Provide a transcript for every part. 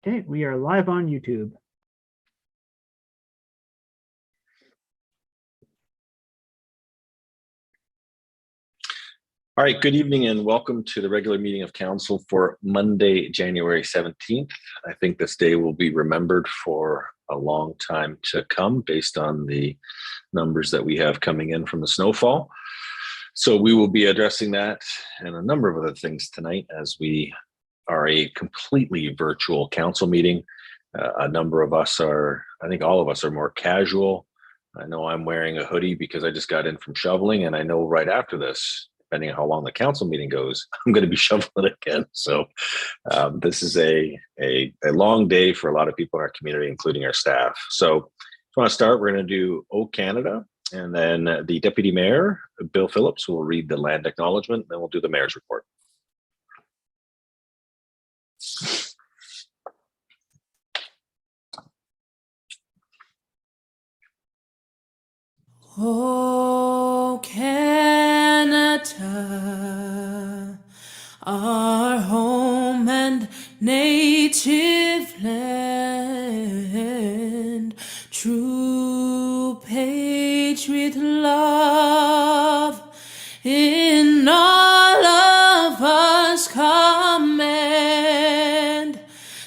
Okay, we are live on YouTube. All right, good evening and welcome to the regular meeting of council for Monday, January 17th. I think this day will be remembered for a long time to come based on the numbers that we have coming in from the snowfall. So we will be addressing that and a number of other things tonight as we are a completely virtual council meeting. A number of us are, I think all of us are more casual. I know I'm wearing a hoodie because I just got in from shoveling, and I know right after this, depending on how long the council meeting goes, I'm going to be shoveling again. So this is a long day for a lot of people in our community, including our staff. So if you want to start, we're going to do O Canada, and then the Deputy Mayor, Bill Phillips, will read the land acknowledgement, then we'll do the Mayor's report. O Canada, our home and native land, true patriot love in all of us command.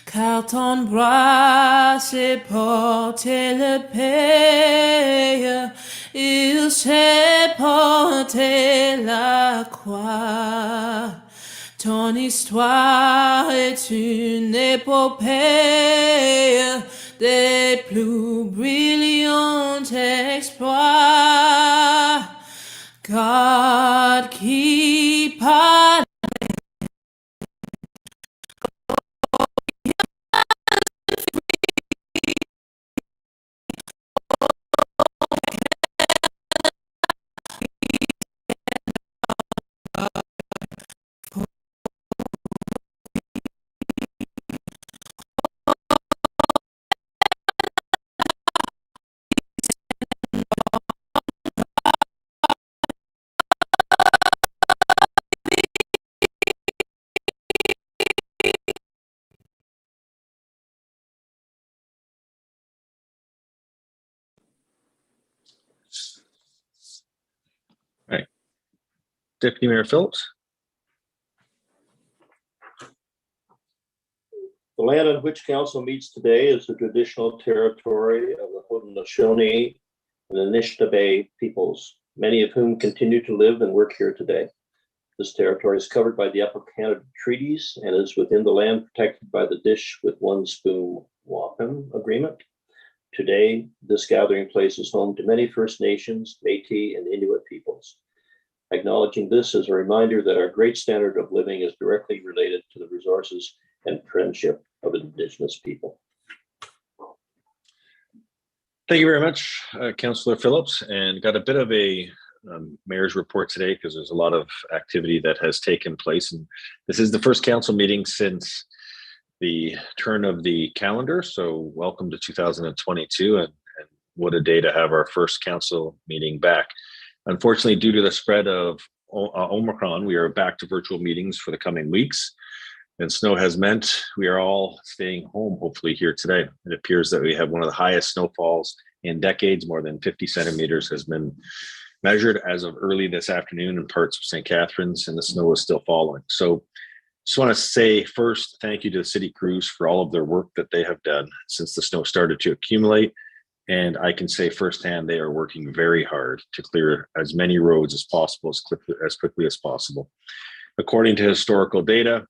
Carton bras et porter le pays, il sait porter la croix. Ton histoire est une épopée des plus brillants exploits. God keep our All right, Deputy Mayor Phillips. The land on which council meets today is the traditional territory of the Haudenosaunee and Anishinaabe peoples, many of whom continue to live and work here today. This territory is covered by the Upper Canada Treaties and is within the land protected by the Dish with One Spoon Wapen Agreement. Today, this gathering place is home to many First Nations, Métis, and Inuit peoples. Acknowledging this is a reminder that our great standard of living is directly related to the resources and friendship of Indigenous people. Thank you very much, Councillor Phillips, and got a bit of a mayor's report today because there's a lot of activity that has taken place. And this is the first council meeting since the turn of the calendar. So welcome to 2022, and what a day to have our first council meeting back. Unfortunately, due to the spread of Omicron, we are back to virtual meetings for the coming weeks. And snow has meant we are all staying home, hopefully, here today. It appears that we have one of the highest snowfalls in decades. More than 50 centimeters has been measured as of early this afternoon in parts of St. Catharines, and the snow is still falling. So just want to say first, thank you to the city crews for all of their work that they have done since the snow started to accumulate. And I can say firsthand, they are working very hard to clear as many roads as possible, as quickly as possible. According to historical data,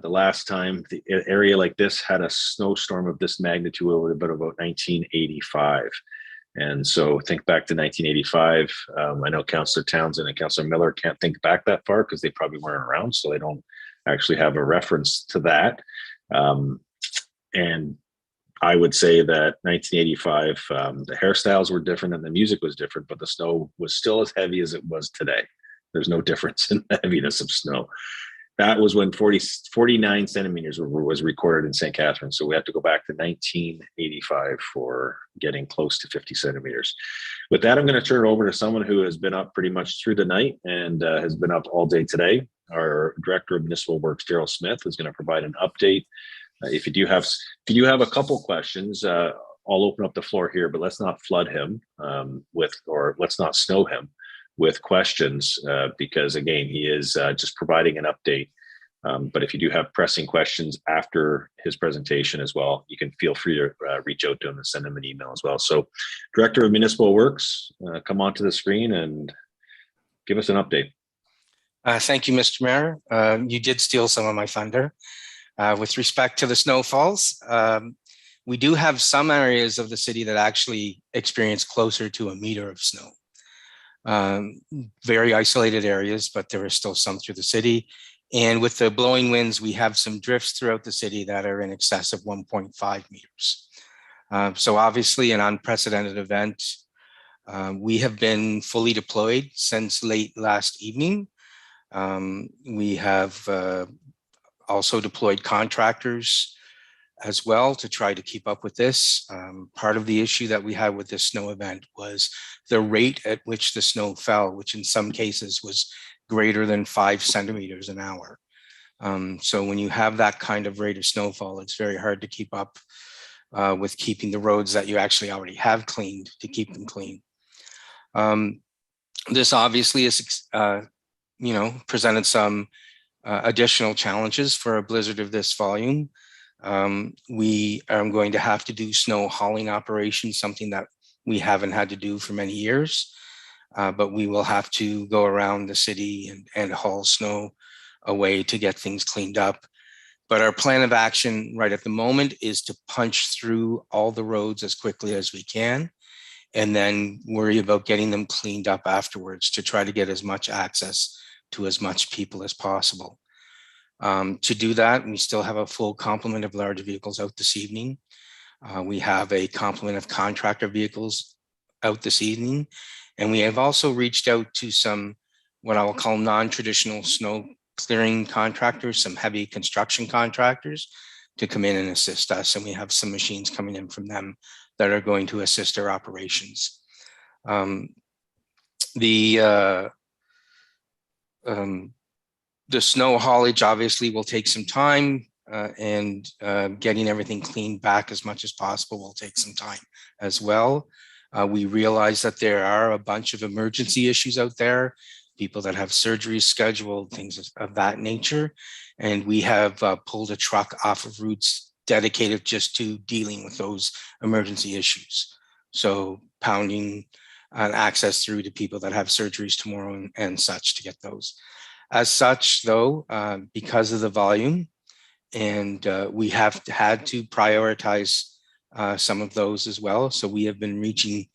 the last time the area like this had a snowstorm of this magnitude would have been about 1985. And so think back to 1985. I know Councillor Townsend and Councillor Miller can't think back that far because they probably weren't around, so they don't actually have a reference to that. And I would say that 1985, the hairstyles were different and the music was different, but the snow was still as heavy as it was today. There's no difference in the heaviness of snow. That was when 49 centimeters was recorded in St. Catharines. So we have to go back to 1985 for getting close to 50 centimeters. With that, I'm going to turn it over to someone who has been up pretty much through the night and has been up all day today. Our Director of Municipal Works, Daryl Smith, is going to provide an update If you do have a couple questions, I'll open up the floor here, but let's not flood him or let's not snow him with questions because again, he is just providing an update. But if you do have pressing questions after his presentation as well, you can feel free to reach out to him and send him an email as well. So Director of Municipal Works, come onto the screen and give us an update. Thank you, Mr. Mayor. You did steal some of my thunder. With respect to the snowfalls, we do have some areas of the city that actually experience closer to 1 meter of snow. Very isolated areas, but there are still some through the city. And with the blowing winds, we have some drifts throughout the city that are in excess of 1.5 meters. So obviously an unprecedented event. We have been fully deployed since late last evening. We have also deployed contractors as well to try to keep up with this. Part of the issue that we had with this snow event was the rate at which the snow fell, which in some cases was greater than 5 centimeters an hour. So when you have that kind of rate of snowfall, it's very hard to keep up with keeping the roads that you actually already have cleaned to keep them clean. This obviously is, presented some additional challenges for a blizzard of this volume. We are going to have to do snow hauling operations, something that we haven't had to do for many years. But we will have to go around the city and haul snow away to get things cleaned up. But our plan of action right at the moment is to punch through all the roads as quickly as we can, and then worry about getting them cleaned up afterwards to try to get as much access to as much people as possible. To do that, we still have a full complement of large vehicles out this evening. We have a complement of contractor vehicles out this evening. And we have also reached out to some, what I will call non-traditional snow clearing contractors, some heavy construction contractors to come in and assist us. And we have some machines coming in from them that are going to assist our operations. The snow haulage obviously will take some time and getting everything cleaned back as much as possible will take some time as well. We realize that there are a bunch of emergency issues out there, people that have surgeries scheduled, things of that nature. And we have pulled a truck off of routes dedicated just to dealing with those emergency issues. So pounding access through to people that have surgeries tomorrow and such to get those. As such, though, because of the volume, and we have had to prioritize some of those as well. So we have been reaching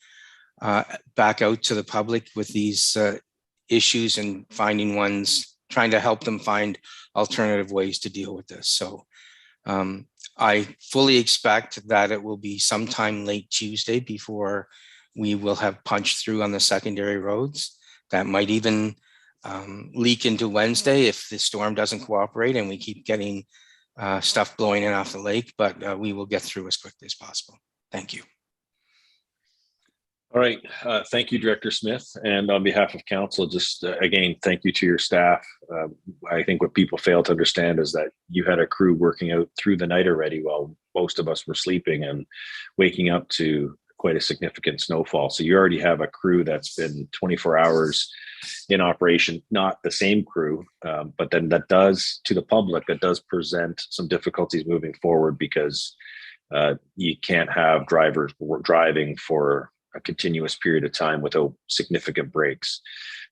back out to the public with these issues and finding ones, trying to help them find alternative ways to deal with this. So I fully expect that it will be sometime late Tuesday before we will have punched through on the secondary roads. That might even leak into Wednesday if the storm doesn't cooperate and we keep getting stuff blowing in off the lake, but we will get through as quickly as possible. Thank you. All right. Thank you, Director Smith. And on behalf of council, just again, thank you to your staff. I think what people fail to understand is that you had a crew working out through the night already while most of us were sleeping and waking up to quite a significant snowfall. So you already have a crew that's been 24 hours in operation, not the same crew, but then that does, to the public, that does present some difficulties moving forward because you can't have drivers driving for a continuous period of time without significant breaks.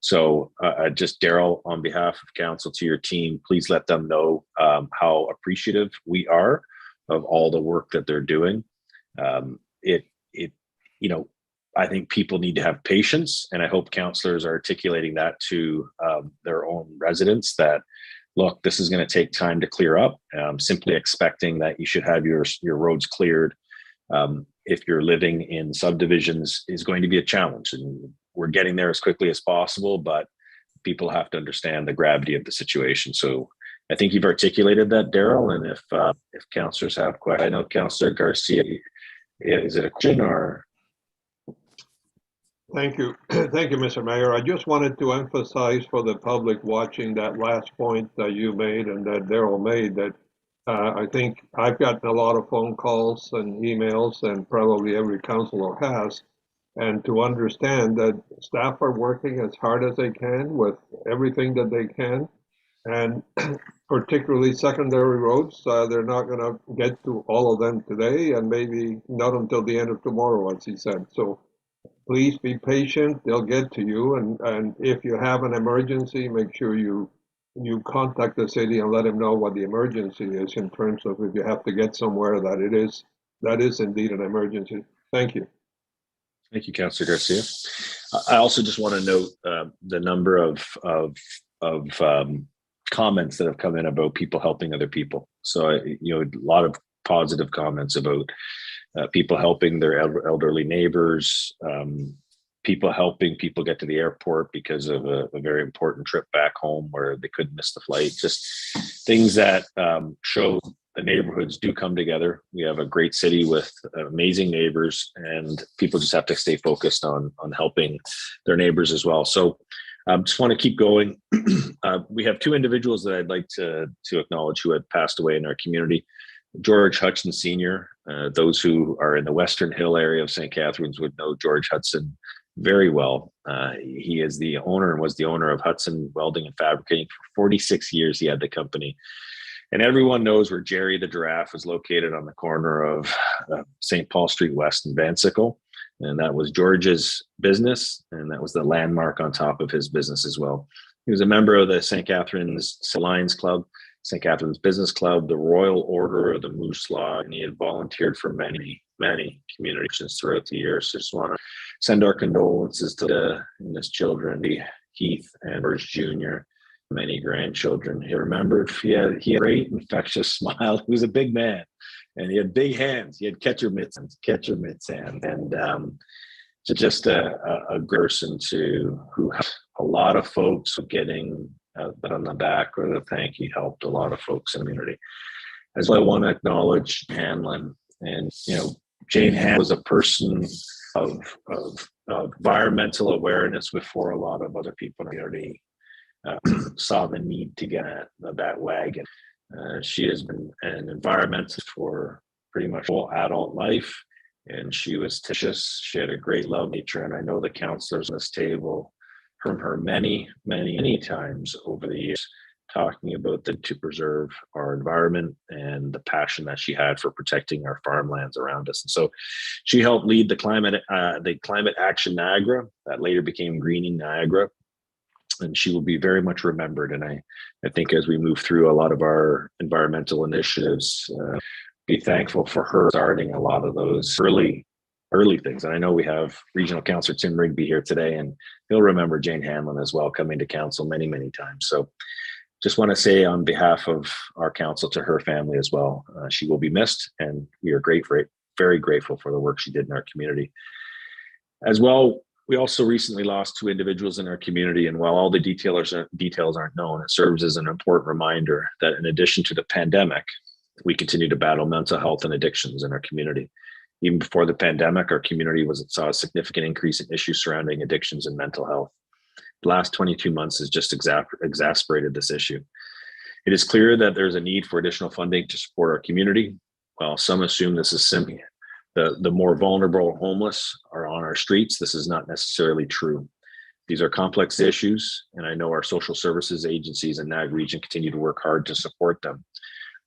So just Daryl, on behalf of council to your team, please let them know how appreciative we are of all the work that they're doing. I think people need to have patience, and I hope councillors are articulating that to their own residents that, look, this is going to take time to clear up. Simply expecting that you should have your roads cleared if you're living in subdivisions is going to be a challenge, and we're getting there as quickly as possible, but people have to understand the gravity of the situation. So I think you've articulated that, Daryl, and if councillors have questions, I know Councillor Garcia, is it a question or? Thank you. Thank you, Mr. Mayor. I just wanted to emphasize for the public watching that last point that you made and that Daryl made, that I think I've gotten a lot of phone calls and emails, and probably every councillor has. And to understand that staff are working as hard as they can with everything that they can. And particularly secondary roads, they're not going to get to all of them today, and maybe not until the end of tomorrow, as he said. So please be patient, they'll get to you. And if you have an emergency, make sure you contact the city and let them know what the emergency is in terms of if you have to get somewhere that is indeed an emergency. Thank you. Thank you, Councillor Garcia. I also just want to note the number of comments that have come in about people helping other people. So, a lot of positive comments about people helping their elderly neighbors, people helping people get to the airport because of a very important trip back home where they couldn't miss the flight. Just things that show the neighborhoods do come together. We have a great city with amazing neighbors, and people just have to stay focused on helping their neighbors as well. So just want to keep going. We have two individuals that I'd like to acknowledge who had passed away in our community. George Hudson Sr., those who are in the Western Hill area of St. Catharines would know George Hudson very well. He is the owner and was the owner of Hudson Welding and Fabricating. For 46 years, he had the company. And everyone knows where Jerry the Giraffe is located, on the corner of St. Paul Street West and Vansicle. And that was George's business, and that was the landmark on top of his business as well. He was a member of the St. Catharines Lions Club, St. Catharines Business Club, the Royal Order of the Moose Law, and he had volunteered for many, many communities throughout the years. So just want to send our condolences to his children, Keith and George Jr., many grandchildren. He remembered he had a great infectious smile. He was a big man, and he had big hands. He had catcher mitts and just a person who helped a lot of folks with getting on the back or the thank you. Helped a lot of folks in the community. As well, I want to acknowledge Hanlon, and Jane Hanlon was a person of environmental awareness before a lot of other people in the community saw the need to get that wagon. She has been an environmentalist for pretty much all adult life, and she was tenacious. She had a great love of nature, and I know the councillors on this table from her many, many, many times over the years talking about to preserve our environment and the passion that she had for protecting our farmlands around us. And so she helped lead the climate action Niagara that later became Greening Niagara. And she will be very much remembered. And I think as we move through a lot of our environmental initiatives, be thankful for her starting a lot of those early things. And I know we have Regional Councillor Tim Rigby here today, and he'll remember Jane Hanlon as well, coming to council many, many times. So just want to say on behalf of our council to her family as well, she will be missed, and we are very grateful for the work she did in our community. As well, we also recently lost two individuals in our community, and while all the details aren't known, it serves as an important reminder that in addition to the pandemic, we continue to battle mental health and addictions in our community. Even before the pandemic, our community saw a significant increase in issues surrounding addictions and mental health. The last 22 months has just exacerbated this issue. It is clear that there's a need for additional funding to support our community. While some assume this is simply the more vulnerable homeless are on our streets, this is not necessarily true. These are complex issues, and I know our social services agencies in NAG region continue to work hard to support them.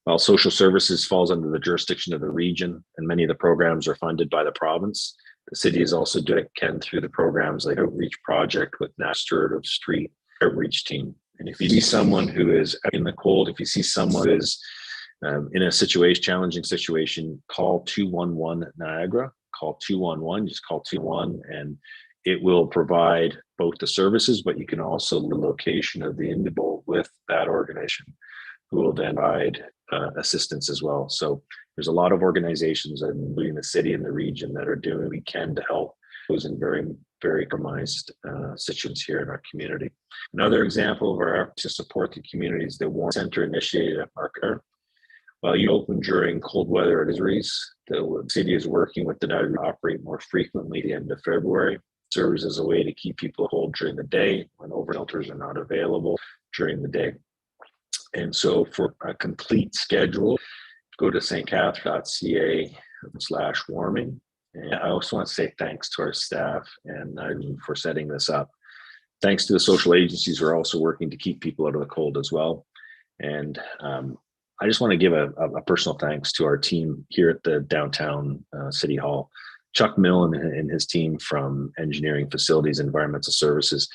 While social services falls under the jurisdiction of the region, and many of the programs are funded by the province, the city is also doing what it can through the programs like Outreach Project with Stewart of Street Outreach Team. And if you see someone who is in the cold, if you see someone who is in a challenging situation, call 211 Niagara, call 211, just call 211, and it will provide both the services, but you can also the location of the individual with that organization who will then provide assistance as well. So there's a lot of organizations, including the city and the region, that are doing what we can to help those in very, very compromised situations here in our community. Another example of our efforts to support the community is the Warren Center initiated at Market. While you open during cold weather advisories, the city is working with the Niagara to operate more frequently at the end of February. It serves as a way to keep people cold during the day when over shelters are not available during the day. And so for a complete schedule, go to stcatharines.ca/warming. And I also want to say thanks to our staff and for setting this up. Thanks to the social agencies who are also working to keep people out of the cold as well. And I just want to give a personal thanks to our team here at the downtown City Hall. Chuck Mill and his team from Engineering, Facilities, Environmental Services.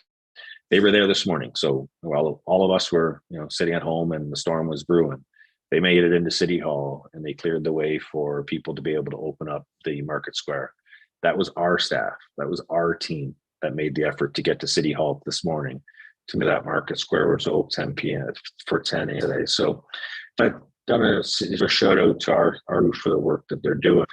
They were there this morning. So while all of us were, sitting at home and the storm was brewing, they made it into City Hall and they cleared the way for people to be able to open up the Market Square. That was our staff. That was our team that made the effort to get to City Hall this morning to that Market Square was open 10 p.m. for 10 a.m. today. So I've done a shout out to our for the work that they're doing.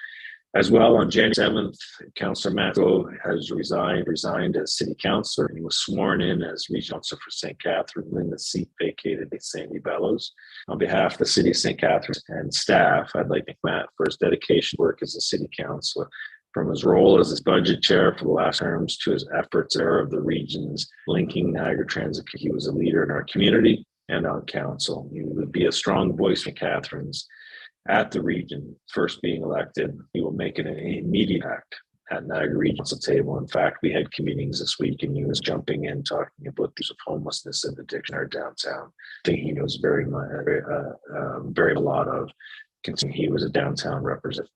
As well, on January 7th, Councillor Matko has resigned as City Councillor, and he was sworn in as Regional Councillor for St. Catharines, and the seat vacated by Sandy Bellows. On behalf of the City of St. Catharines and staff, I'd like to thank Matt for his dedication to work as a City Councillor, from his role as his budget chair for the last terms to his efforts of the regions linking Niagara Transit. He was a leader in our community and on council. He would be a strong voice for Catharines at the region. First being elected, he will make an immediate impact at Niagara Region's table. In fact, we had meetings this week and he was jumping in talking about the homelessness and addiction in our downtown. I think he knows very a lot of. He was a downtown representative.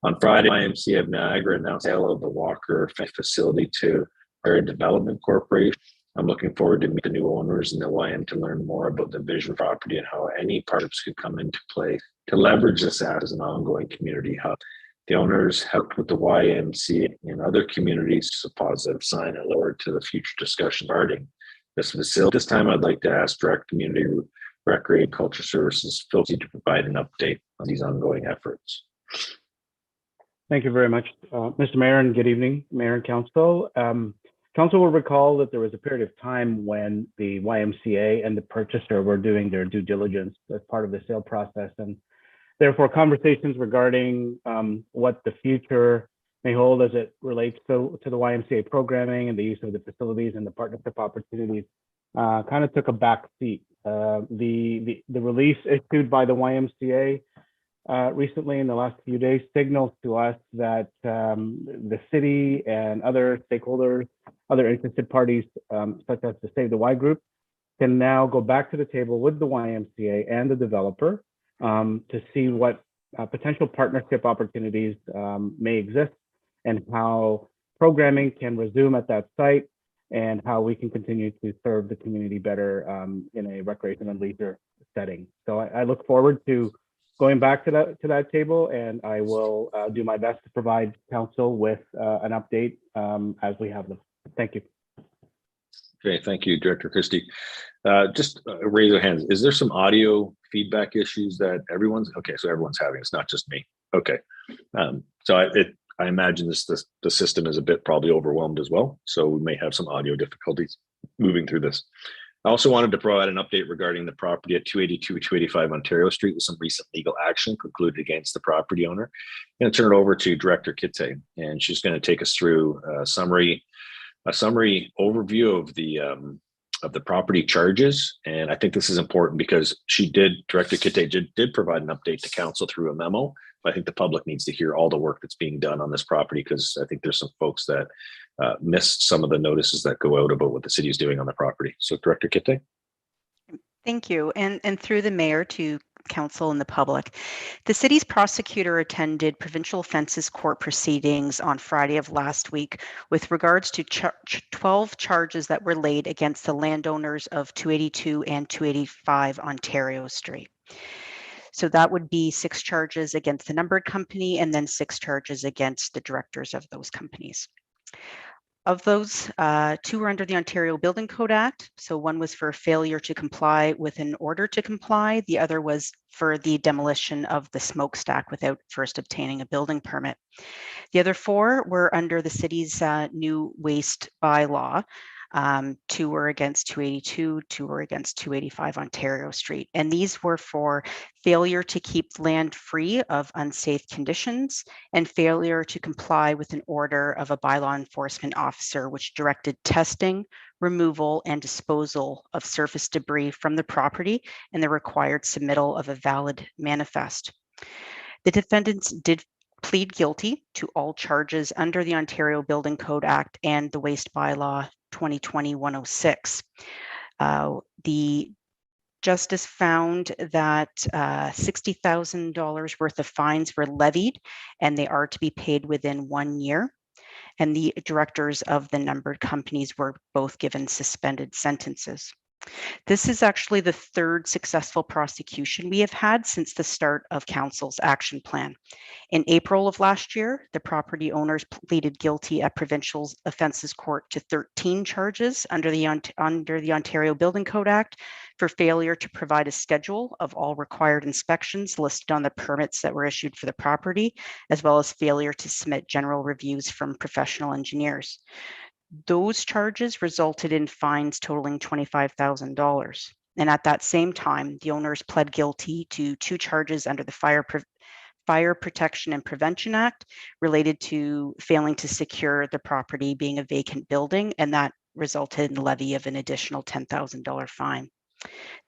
On Friday, YMCA of Niagara announced the sale of the Walker facility to Area Development Corporation. I'm looking forward to meet the new owners and the YM to learn more about the vision property and how any partnerships could come into play to leverage this as an ongoing community hub. The owners helped with the YMCA in other communities to a positive sign and lower to the future discussion regarding this facility. This time, I'd like to ask Direct Community Recreation Culture Services, Phil, to provide an update on these ongoing efforts. Thank you very much, Mr. Mayor, and good evening, Mayor and Council. Council will recall that there was a period of time when the YMCA and the purchaser were doing their due diligence as part of the sale process, and therefore conversations regarding what the future may hold as it relates to the YMCA programming and the use of the facilities and the partnership opportunities kind of took a back seat. The release issued by the YMCA recently in the last few days signals to us that the city and other stakeholders, other interested parties, such as the Save the Y group, can now go back to the table with the YMCA and the developer to see what potential partnership opportunities may exist and how programming can resume at that site and how we can continue to serve the community better in a recreation and leisure setting. So I look forward to going back to that table, and I will do my best to provide council with an update as we have them. Thank you. Okay, thank you, Director Christie. Just raise your hands. Is there some audio feedback issues that everyone's having? It's not just me. Okay, so I imagine the system is a bit probably overwhelmed as well, so we may have some audio difficulties moving through this. I also wanted to provide an update regarding the property at 282-285 Ontario Street with some recent legal action concluded against the property owner. I'm going to turn it over to Director Kitte, and she's going to take us through a summary overview of the property charges. And I think this is important because Director Kitte did provide an update to council through a memo. But I think the public needs to hear all the work that's being done on this property, because I think there's some folks that missed some of the notices that go out about what the city is doing on the property. So Director Kitte. Thank you. And through the mayor to council and the public, the city's prosecutor attended provincial offences court proceedings on Friday of last week with regards to 12 charges that were laid against the landowners of 282 and 285 Ontario Street. So that would be 6 charges against the numbered company and then 6 charges against the directors of those companies. Of those, 2 were under the Ontario Building Code Act. So one was for failure to comply with an order to comply. The other was for the demolition of the smokestack without first obtaining a building permit. The other 4 were under the city's new waste bylaw. 2 were against 282, 2 were against 285 Ontario Street. And these were for failure to keep land free of unsafe conditions and failure to comply with an order of a bylaw enforcement officer, which directed testing, removal, and disposal of surface debris from the property and the required submittal of a valid manifest. The defendants did plead guilty to all charges under the Ontario Building Code Act and the Waste Bylaw 2020-106. The justice found that $60,000 worth of fines were levied, and they are to be paid within 1 year. And the directors of the numbered companies were both given suspended sentences. This is actually the third successful prosecution we have had since the start of Council's action plan. In April of last year, the property owners pleaded guilty at Provincial Offences Court to 13 charges under the Ontario Building Code Act for failure to provide a schedule of all required inspections listed on the permits that were issued for the property, as well as failure to submit general reviews from professional engineers. Those charges resulted in fines totaling $25,000. And at that same time, the owners pled guilty to 2 charges under the Fire Protection and Prevention Act related to failing to secure the property being a vacant building, and that resulted in the levy of an additional $10,000 fine.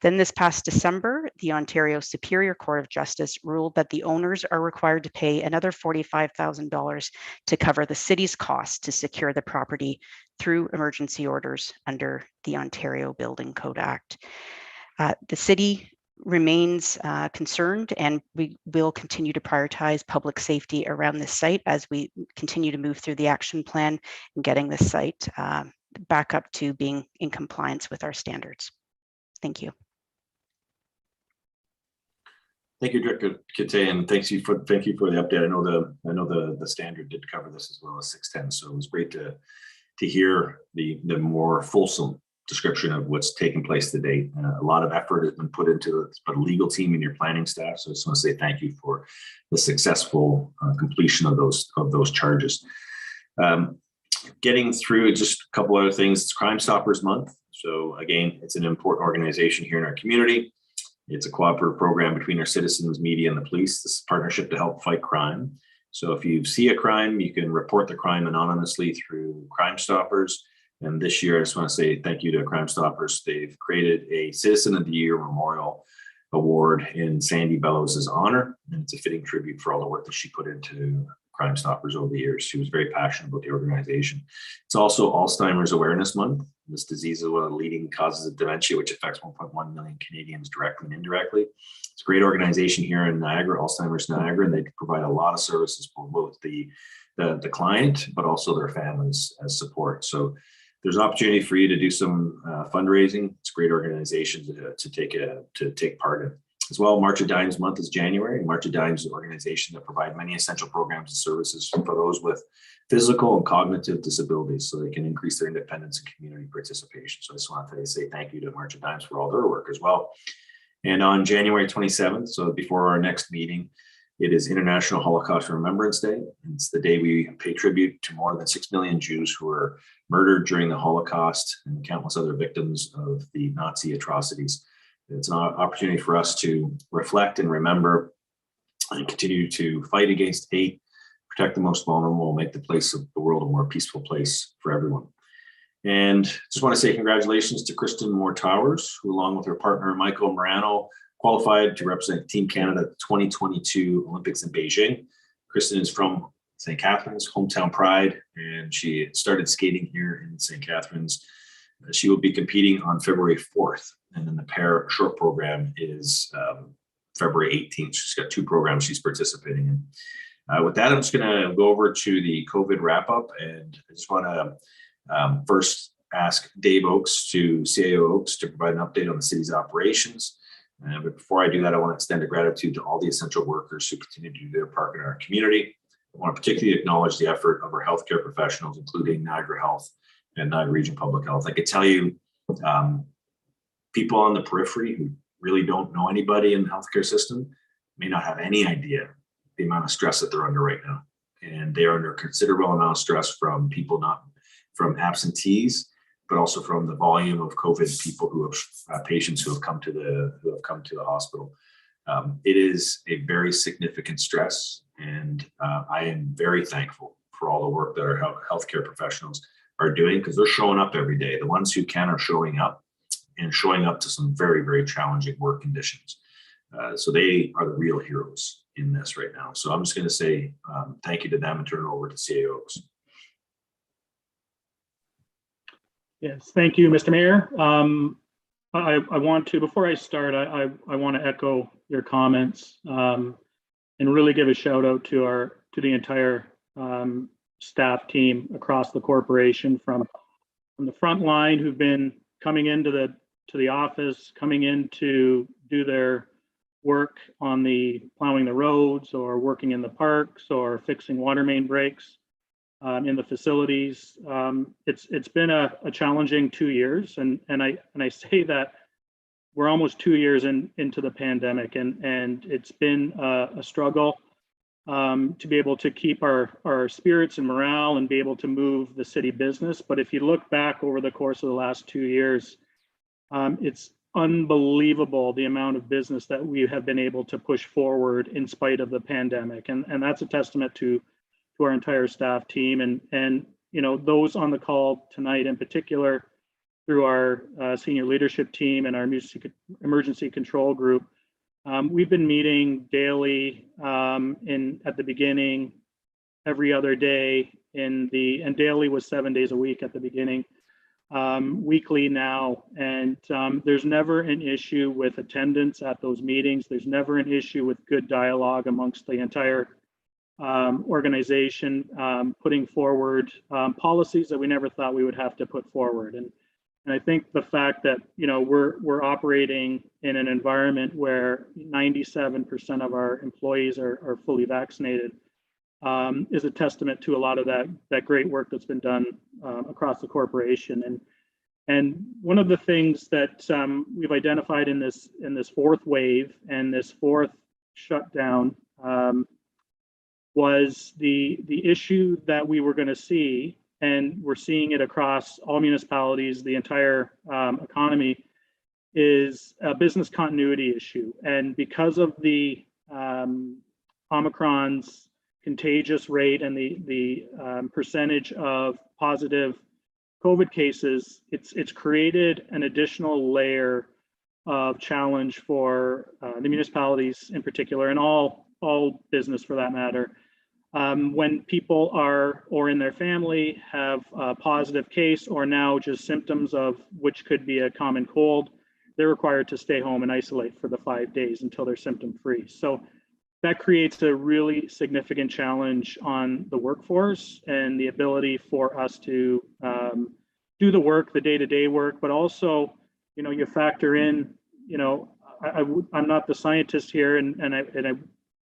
Then this past December, the Ontario Superior Court of Justice ruled that the owners are required to pay another $45,000 to cover the city's costs to secure the property through emergency orders under the Ontario Building Code Act. The city remains concerned, and we will continue to prioritize public safety around this site as we continue to move through the action plan and getting this site back up to being in compliance with our standards. Thank you. Thank you, Director Kite, and thank you for the update. I know the standard did cover this as well as 610, so it was great to hear the more fulsome description of what's taken place to date. A lot of effort has been put into it, but a legal team and your planning staff. So I just want to say thank you for the successful completion of those charges. Getting through just a couple other things. It's Crime Stoppers Month. So again, it's an important organization here in our community. It's a cooperative program between our citizens, media, and the police. This is a partnership to help fight crime. So if you see a crime, you can report the crime anonymously through Crime Stoppers. And this year, I just want to say thank you to Crime Stoppers. They've created a Citizen of the Year Memorial Award in Sandy Bellows' honor. And it's a fitting tribute for all the work that she put into Crime Stoppers over the years. She was very passionate about the organization. It's also Alzheimer's Awareness Month. This disease is one of the leading causes of dementia, which affects 1.1 million Canadians directly and indirectly. It's a great organization here in Niagara, Alzheimer's Niagara, and they provide a lot of services for both the client, but also their families as support. So there's an opportunity for you to do some fundraising. It's a great organization to take part in. As well, March of Dimes month is January. March of Dimes is an organization that provide many essential programs and services for those with physical and cognitive disabilities so they can increase their independence and community participation. So I just want to say thank you to March of Dimes for all their work as well. And on January 27th, so before our next meeting, it is International Holocaust Remembrance Day. It's the day we pay tribute to more than 6 million Jews who were murdered during the Holocaust and countless other victims of the Nazi atrocities. It's an opportunity for us to reflect and remember and continue to fight against hate, protect the most vulnerable, make the world a more peaceful place for everyone. And just want to say congratulations to Kristen Moore-Towers, who along with her partner, Michael Morano, qualified to represent Team Canada at the 2022 Olympics in Beijing. Kristen is from St. Catharines, hometown pride, and she started skating here in St. Catharines. She will be competing on February 4th, and then the pair short program is February 18th. She's got 2 programs she's participating in. With that, I'm just going to go over to the COVID wrap-up, and I just want to first ask Dave Oakes, CAO Oakes, to provide an update on the city's operations. But before I do that, I want to extend a gratitude to all the essential workers who continue to do their part in our community. I want to particularly acknowledge the effort of our healthcare professionals, including Niagara Health and Niagara Region Public Health. I could tell you, people on the periphery who really don't know anybody in the healthcare system may not have any idea the amount of stress that they're under right now. And they are under a considerable amount of stress from people from absentees, but also from the volume of COVID people who have patients who have come to the hospital. It is a very significant stress, and I am very thankful for all the work that our healthcare professionals are doing, because they're showing up every day. The ones who can are showing up, and showing up to some very, very challenging work conditions. So they are the real heroes in this right now. So I'm just going to say thank you to them and turn it over to CAOs. Yes, thank you, Mr. Mayor. I want to, before I start, I want to echo your comments and really give a shout out to the entire staff team across the corporation, from the front line who've been coming into the office, coming in to do their work on the plowing the roads, or working in the parks, or fixing water main breaks in the facilities. It's been a challenging 2 years, and I say that we're almost 2 years into the pandemic, and it's been a struggle to be able to keep our spirits and morale and be able to move the city business. But if you look back over the course of the last 2 years, it's unbelievable the amount of business that we have been able to push forward in spite of the pandemic, and that's a testament to our entire staff team, and you know, those on the call tonight in particular, through our senior leadership team and our emergency control group. We've been meeting daily at the beginning, every other day and daily was 7 days a week at the beginning, weekly now. And there's never an issue with attendance at those meetings. There's never an issue with good dialogue amongst the entire organization, putting forward policies that we never thought we would have to put forward. And I think the fact that, you know, we're operating in an environment where 97% of our employees are fully vaccinated is a testament to a lot of that great work that's been done across the corporation. And one of the things that we've identified in this fourth wave and this fourth shutdown was the issue that we were going to see, and we're seeing it across all municipalities, the entire economy, is a business continuity issue. And because of the Omicron's contagious rate and the percentage of positive COVID cases, it's created an additional layer of challenge for the municipalities in particular, and all business for that matter. When people or in their family have a positive case, or now just symptoms of which could be a common cold, they're required to stay home and isolate for the 5 days until they're symptom free. So that creates a really significant challenge on the workforce and the ability for us to do the work, the day-to-day work, but also, you know, you factor in, you know, I'm not the scientist here, and I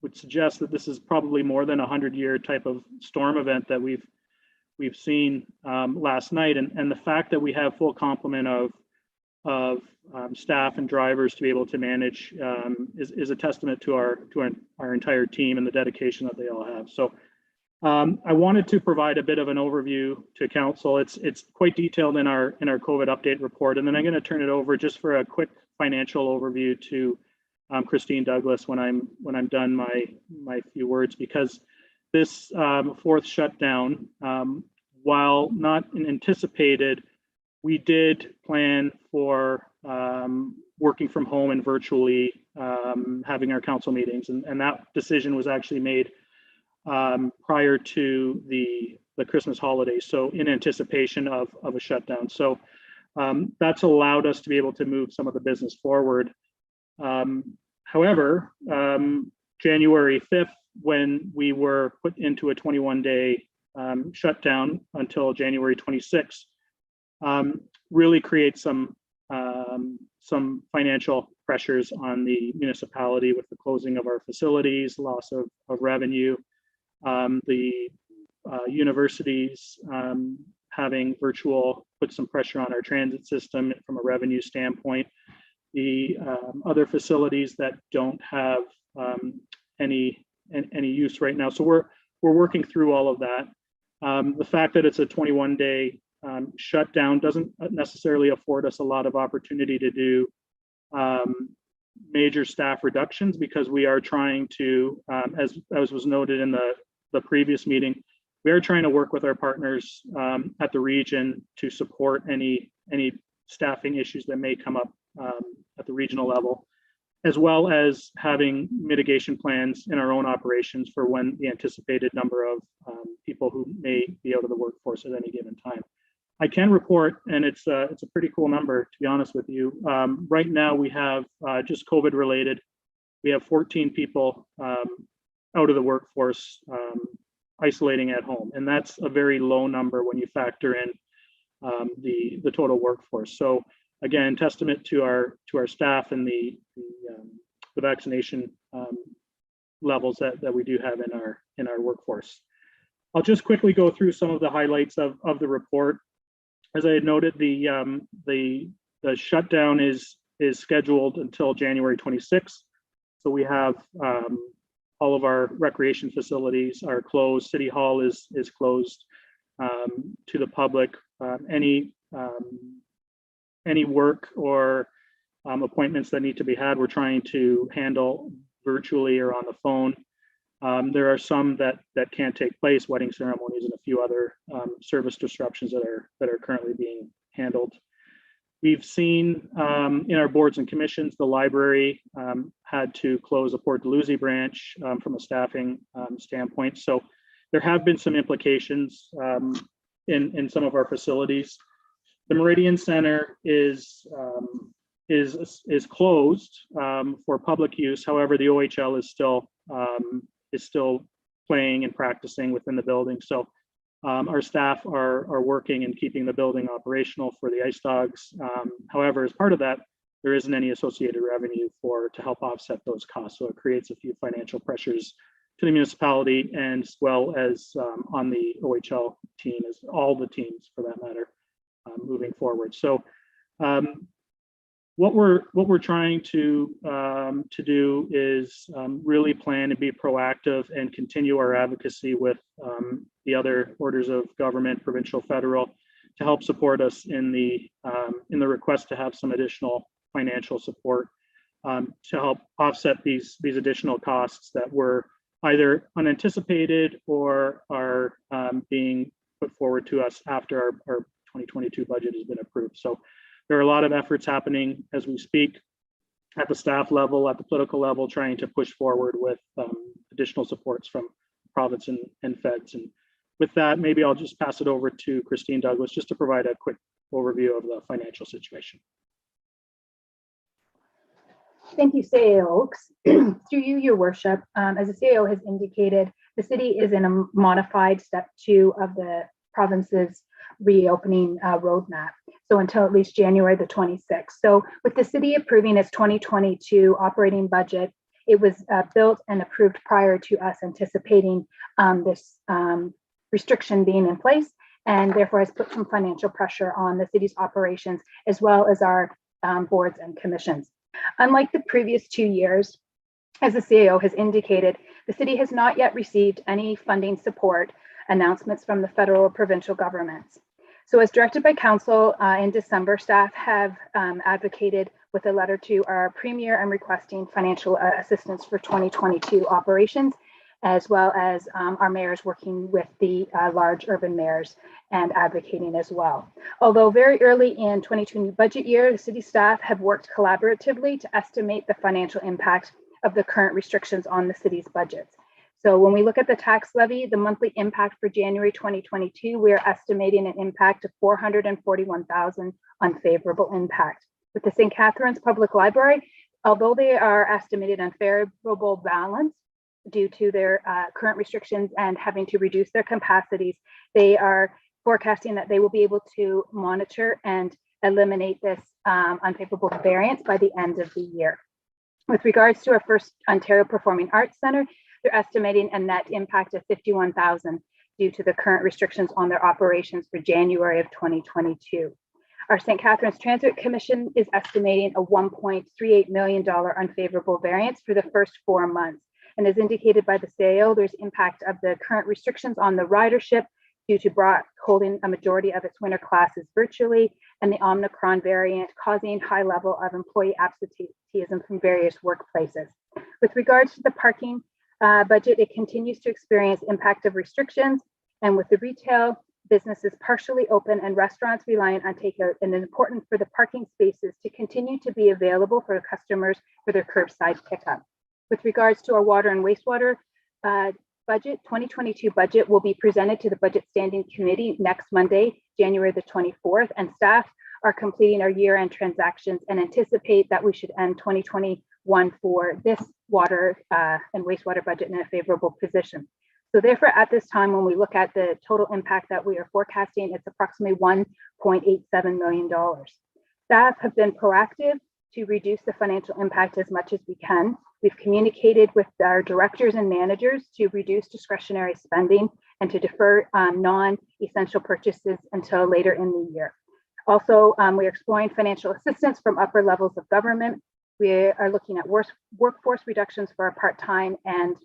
would suggest that this is probably more than 100-year type of storm event that we've seen last night, and the fact that we have full complement of staff and drivers to be able to manage is a testament to our entire team and the dedication that they all have. So I wanted to provide a bit of an overview to council. It's quite detailed in our COVID update report, and then I'm going to turn it over just for a quick financial overview to Christine Douglas when I'm done my few words, because this fourth shutdown, while not anticipated, we did plan for working from home and virtually having our council meetings, and that decision was actually made prior to the Christmas holidays, so in anticipation of a shutdown. So that's allowed us to be able to move some of the business forward. However, January 5th, when we were put into a 21-day shutdown until January 26th, really creates some financial pressures on the municipality with the closing of our facilities, loss of revenue, the universities having virtual put some pressure on our transit system from a revenue standpoint. The other facilities that don't have any use right now. So we're working through all of that. The fact that it's a 21-day shutdown doesn't necessarily afford us a lot of opportunity to do major staff reductions, because we are trying to, as was noted in the previous meeting, we are trying to work with our partners at the region to support any staffing issues that may come up at the regional level, as well as having mitigation plans in our own operations for when the anticipated number of people who may be out of the workforce at any given time. I can report, and it's a pretty cool number, to be honest with you. Right now we have, just COVID related, we have 14 people out of the workforce isolating at home. And that's a very low number when you factor in the total workforce. So again, testament to our staff and the vaccination levels that we do have in our workforce. I'll just quickly go through some of the highlights of the report. As I had noted, the shutdown is scheduled until January 26th. So we have all of our recreation facilities are closed. City Hall is closed to the public. Any work or appointments that need to be had, we're trying to handle virtually or on the phone. There are some that can't take place, wedding ceremonies and a few other service disruptions that are currently being handled. We've seen in our boards and commissions, the library had to close a Port Dalhousie branch from a staffing standpoint. So there have been some implications in some of our facilities. The Meridian Center is closed for public use. However, the OHL is still playing and practicing within the building. So our staff are working and keeping the building operational for the Ice Dogs. However, as part of that, there isn't any associated revenue to help offset those costs. So it creates a few financial pressures to the municipality, and as well as on the OHL team, as all the teams for that matter, moving forward. So what we're trying to do is really plan and be proactive and continue our advocacy with the other orders of government, provincial, federal, to help support us in the request to have some additional financial support to help offset these additional costs that were either unanticipated or are being put forward to us after our 2022 budget has been approved. So there are a lot of efforts happening as we speak at the staff level, at the political level, trying to push forward with additional supports from province and feds. And with that, maybe I'll just pass it over to Christine Douglas just to provide a quick overview of the financial situation. Thank you, CAO Oaks. Through you, your worship, as the CAO has indicated, the city is in a modified step 2 of the province's reopening roadmap. So until at least January the 26th. So with the city approving its 2022 operating budget, it was built and approved prior to us anticipating this restriction being in place, and therefore has put some financial pressure on the city's operations as well as our boards and commissions. Unlike the previous 2 years, as the CAO has indicated, the city has not yet received any funding support announcements from the federal or provincial governments. So as directed by council in December, staff have advocated with a letter to our premier and requesting financial assistance for 2022 operations, as well as our mayors working with the large urban mayors and advocating as well. Although very early in 2022 budget year, the city staff have worked collaboratively to estimate the financial impact of the current restrictions on the city's budgets. So when we look at the tax levy, the monthly impact for January 2022, we are estimating an impact of $441,000 unfavorable impact. With the St. Catharines Public Library, although they are estimated unfavorable balance due to their current restrictions and having to reduce their capacities, they are forecasting that they will be able to monitor and eliminate this unfavorable variance by the end of the year. With regards to our first Ontario Performing Arts Centre, they're estimating a net impact of $51,000 due to the current restrictions on their operations for January of 2022. Our St. Catharines Transit Commission is estimating a $1.38 million unfavorable variance for the first 4 months. And as indicated by the CAO, there's impact of the current restrictions on the ridership due to Brock holding a majority of its winter classes virtually and the Omicron variant causing high level of employee absenteeism from various workplaces. With regards to the parking budget, it continues to experience impact of restrictions, and with the retail businesses partially open and restaurants reliant on takeout, and it's important for the parking spaces to continue to be available for customers for their curbside pickup. With regards to our water and wastewater budget, 2022 budget will be presented to the Budget Standing Committee next Monday, January the 24th, and staff are completing our year-end transactions and anticipate that we should end 2021 for this water and wastewater budget in a favorable position. So therefore, at this time, when we look at the total impact that we are forecasting, it's approximately $1.87 million. Staff have been proactive to reduce the financial impact as much as we can. We've communicated with our directors and managers to reduce discretionary spending and to defer non-essential purchases until later in the year. Also, we're exploring financial assistance from upper levels of government. We are looking at workforce reductions for our part-time and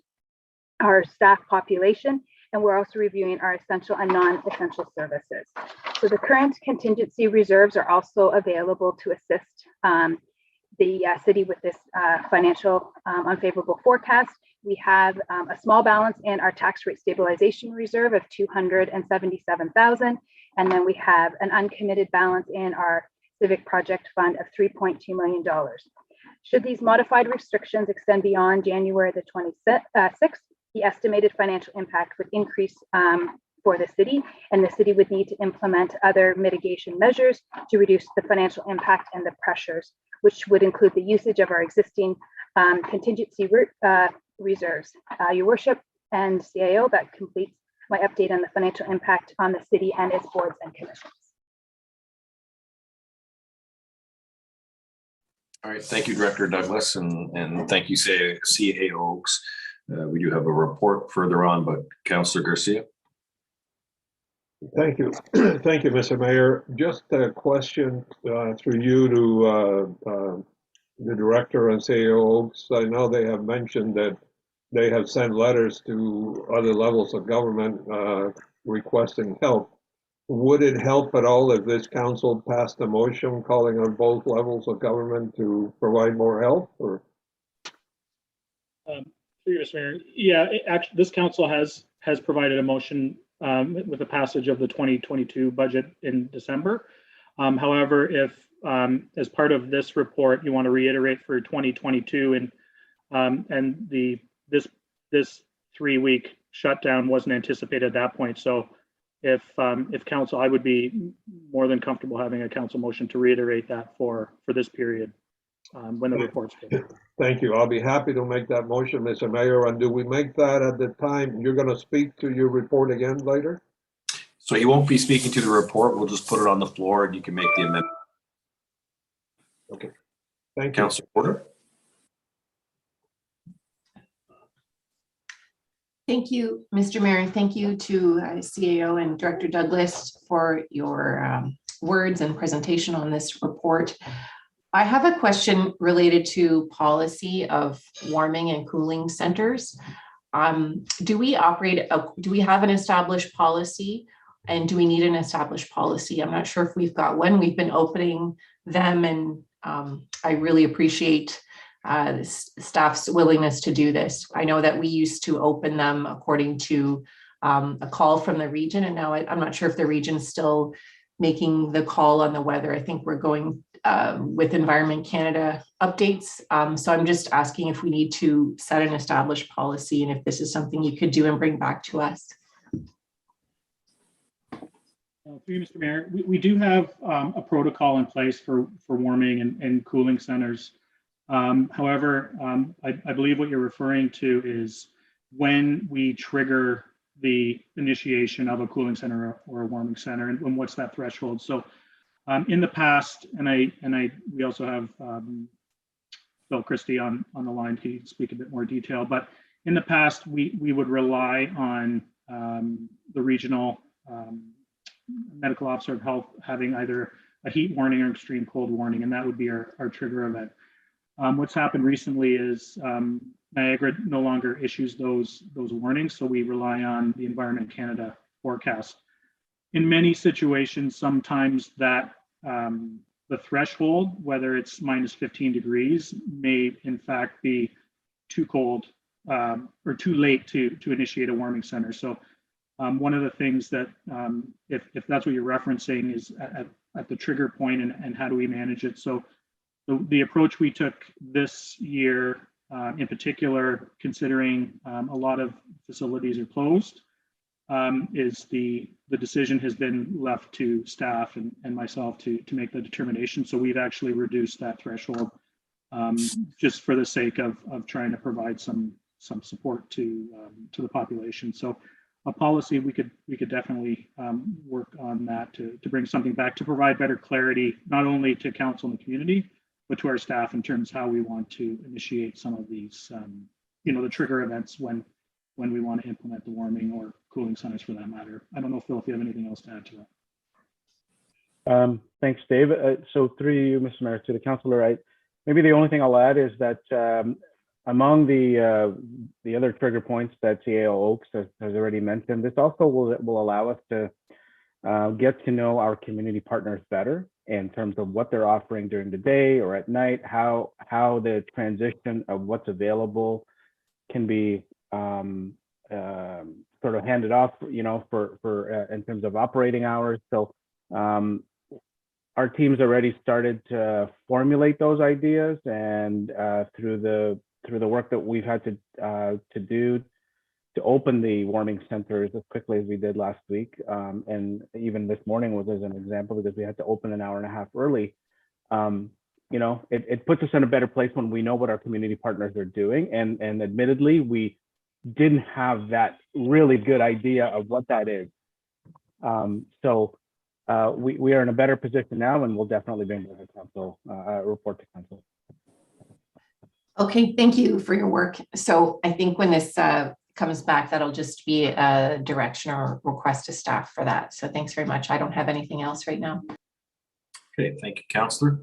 our staff population, and we're also reviewing our essential and non-essential services. So the current contingency reserves are also available to assist the city with this financial unfavorable forecast. We have a small balance in our tax rate stabilization reserve of $277,000, and then we have an uncommitted balance in our civic project fund of $3.2 million. Should these modified restrictions extend beyond January the 26th, the estimated financial impact would increase for the city, and the city would need to implement other mitigation measures to reduce the financial impact and the pressures, which would include the usage of our existing contingency reserves. Your worship and CAO, that completes my update on the financial impact on the city and its boards and commissions. All right, thank you, Director Douglas, and thank you, CAO Oaks. We do have a report further on, but Councillor Garcia. Thank you. Thank you, Mr. Mayor. Just a question through you to the director and CAO Oaks. I know they have mentioned that they have sent letters to other levels of government requesting help. Would it help at all if this council passed a motion calling on both levels of government to provide more help? Or Mr. Mayor, yeah, actually, this council has provided a motion with the passage of the 2022 budget in December. However, if as part of this report you want to reiterate for 2022 and this 3-week shutdown wasn't anticipated at that point, so if council, I would be more than comfortable having a council motion to reiterate that for this period when the report's due. Thank you. I'll be happy to make that motion, Mr. Mayor. And do we make that at the time you're going to speak to your report again later? So you won't be speaking to the report. We'll just put it on the floor and you can make the amendment. Okay. Thank you. Councillor Porter. Thank you, Mr. Mayor, and thank you to CAO and Director Douglas for your words and presentation on this report. I have a question related to policy of warming and cooling centers. Do we have an established policy, and do we need an established policy? I'm not sure if we've got one. We've been opening them, and I really appreciate staff's willingness to do this. I know that we used to open them according to a call from the region, and now I'm not sure if the region's still making the call on the weather. I think we're going with Environment Canada updates. So I'm just asking if we need to set an established policy and if this is something you could do and bring back to us. Through you, Mr. Mayor, we do have a protocol in place for warming and cooling centers. However, I believe what you're referring to is when we trigger the initiation of a cooling center or a warming center, and what's that threshold. So in the past, we also have Bill Christie on the line. He can speak a bit more detail, but in the past, we would rely on the regional medical officer of health having either a heat warning or extreme cold warning, and that would be our trigger event. What's happened recently is Niagara no longer issues those warnings, so we rely on the Environment Canada forecast in many situations, sometimes that the threshold, whether it's minus 15 degrees, may in fact be too cold or too late to initiate a warming center. So one of the things that, if that's what you're referencing, is at the trigger point and how do we manage it. So the approach we took this year, in particular, considering a lot of facilities are closed, is the decision has been left to staff and myself to make the determination. So we've actually reduced that threshold just for the sake of trying to provide some support to the population. So a policy, we could definitely work on that to bring something back to provide better clarity, not only to council and the community, but to our staff in terms of how we want to initiate some of these, the trigger events when we want to implement the warming or cooling centers for that matter. I don't know, Phil, if you have anything else to add to that. Thanks, Dave. So through you, Mr. Mayor, to the councillor, maybe the only thing I'll add is that among the other trigger points that CAO Oaks has already mentioned, this also will allow us to get to know our community partners better in terms of what they're offering during the day or at night, how the transition of what's available can be sort of handed off, for in terms of operating hours. So our team's already started to formulate those ideas, and through the work that we've had to do to open the warming centers as quickly as we did last week, and even this morning was as an example because we had to open an hour and a half early. It puts us in a better place when we know what our community partners are doing, and admittedly we didn't have that really good idea of what that is. So we are in a better position now, and we'll definitely bring the council report to council. Okay, thank you for your work. So I think when this comes back, that'll just be a direction or request to staff for that. So thanks very much. I don't have anything else right now. Okay, thank you, Councillor.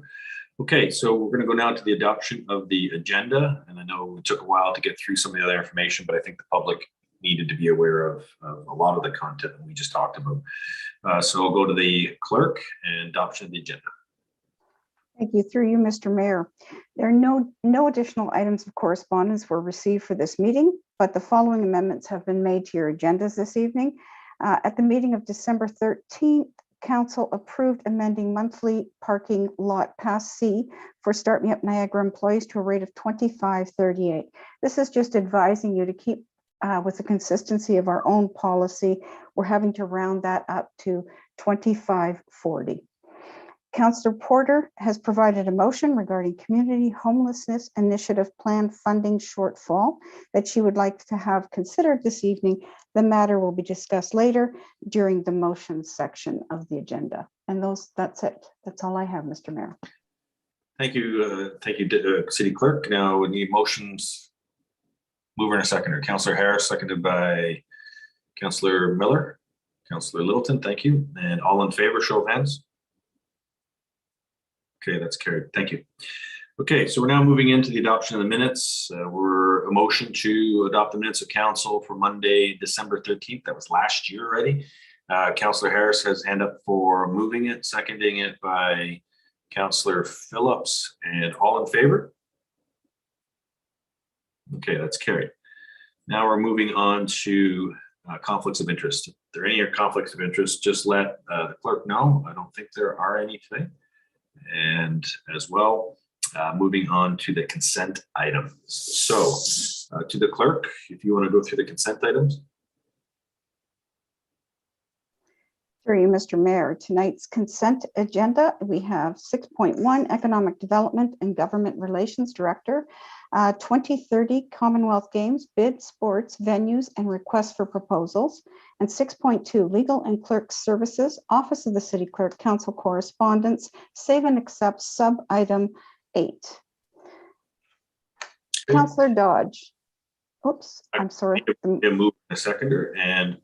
Okay, so we're going to go now to the adoption of the agenda. And I know it took a while to get through some of the other information, but I think the public needed to be aware of a lot of the content that we just talked about. So I'll go to the clerk and adoption of the agenda. Thank you. Through you, Mr. Mayor. There are no additional items of correspondence were received for this meeting, but the following amendments have been made to your agendas this evening. At the meeting of December 13th, Council approved amending monthly parking lot pass C for Start Me Up Niagara employees to a rate of $25.38. This is just advising you to keep with the consistency of our own policy. We're having to round that up to $25.40. Councillor Porter has provided a motion regarding Community Homelessness Initiative Plan funding shortfall that she would like to have considered this evening. The matter will be discussed later during the motions section of the agenda. And that's it. That's all I have, Mr. Mayor. Thank you, City Clerk. Now we need motions. Mover and a seconder. Councillor Harris, seconded by Councillor Miller. Councillor Littleton, thank you. And all in favor, show of hands. Okay, that's carried. Thank you. Okay, so we're now moving into the adoption of the minutes. We're a motion to adopt the minutes of council for Monday, December 13th. That was last year already. Councillor Harris has hand up for moving it, seconding it by Councillor Phillips, and all in favor? Okay, that's carried. Now we're moving on to conflicts of interest. If there are any conflicts of interest, just let the clerk know. I don't think there are any today. And as well, moving on to the consent items. So to the clerk, if you want to go through the consent items. Through you, Mr. Mayor. Tonight's consent agenda, we have 6.1 Economic Development and Government Relations Director, 2030 Commonwealth Games, bid, sports, venues, and requests for proposals, and 6.2 Legal and Clerk Services, Office of the City Clerk, Council Correspondence, save and accept sub-item 8. Councillor Dodge. Oops, I'm sorry. Move a seconder, and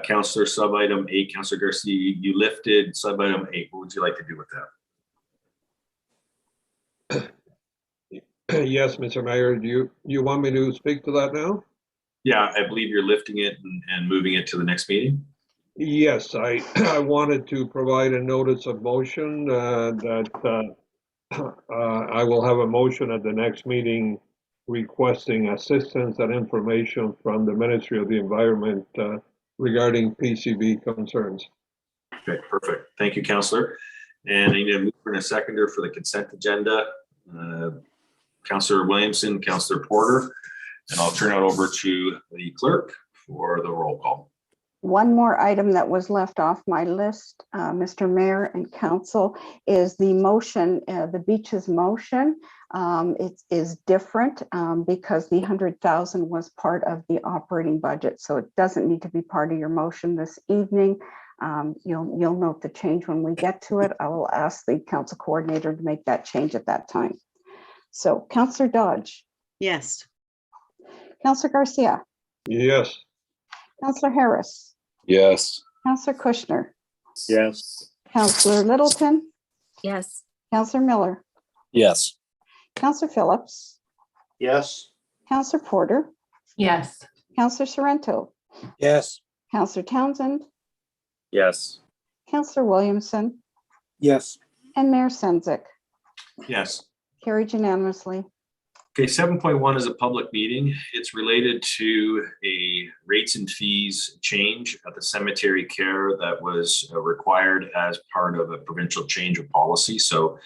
Councillor sub-item 8, Councillor Garcia, you lifted sub-item 8. What would you like to do with that? Yes, Mr. Mayor, do you want me to speak to that now? Yeah, I believe you're lifting it and moving it to the next meeting. Yes, I, I wanted to provide a notice of motion that I will have a motion at the next meeting requesting assistance and information from the Ministry of the Environment regarding PCB concerns. Okay, perfect. Thank you, Councillor. And I need a mover and a seconder for the consent agenda. Councillor Williamson, Councillor Porter, and I'll turn it over to the clerk for the roll call. One more item that was left off my list, Mr. Mayor and Council, is the motion, the beaches motion. It is different because the 100,000 was part of the operating budget, so it doesn't need to be part of your motion this evening. You'll note the change when we get to it. I will ask the council coordinator to make that change at that time. So, Councillor Dodge. Yes. Councillor Garcia. Yes. Councillor Harris. Yes. Councillor Kushner. Yes. Councillor Littleton. Yes. Councillor Miller. Yes. Councillor Phillips. Yes. Councillor Porter. Yes. Councillor Sorrento. Yes. Councillor Townsend. Yes. Councillor Williamson. Yes. And Mayor Sendzik. Yes. Carried unanimously. Okay, 7.1 is a public meeting. It's related to a rates and fees change at the cemetery care that was required as part of a provincial change of policy. So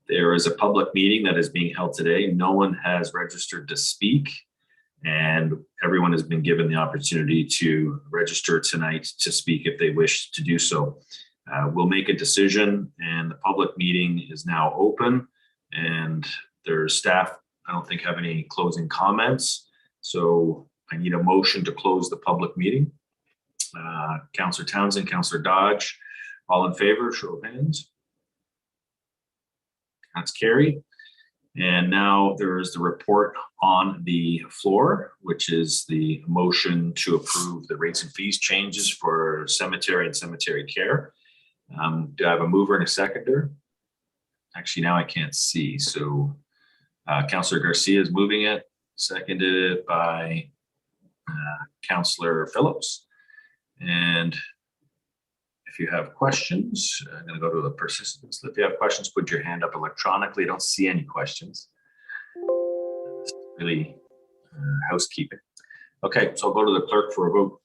there is a public meeting that is being held today. No one has registered to speak, and everyone has been given the opportunity to register tonight to speak if they wish to do so. We'll make a decision, and the public meeting is now open, and there's staff I don't think have any closing comments. So I need a motion to close the public meeting. Councillor Townsend, Councillor Dodge, all in favor, show of hands. That's carried. And now there is the report on the floor, which is the motion to approve the rates and fees changes for cemetery and cemetery care. Do I have a mover and a seconder? Actually, now I can't see. So Councillor Garcia is moving it, seconded by Councillor Phillips. And if you have questions, I'm going to go to the participants. If you have questions, put your hand up electronically. I don't see any questions. It's really housekeeping. Okay, so I'll go to the clerk for a vote.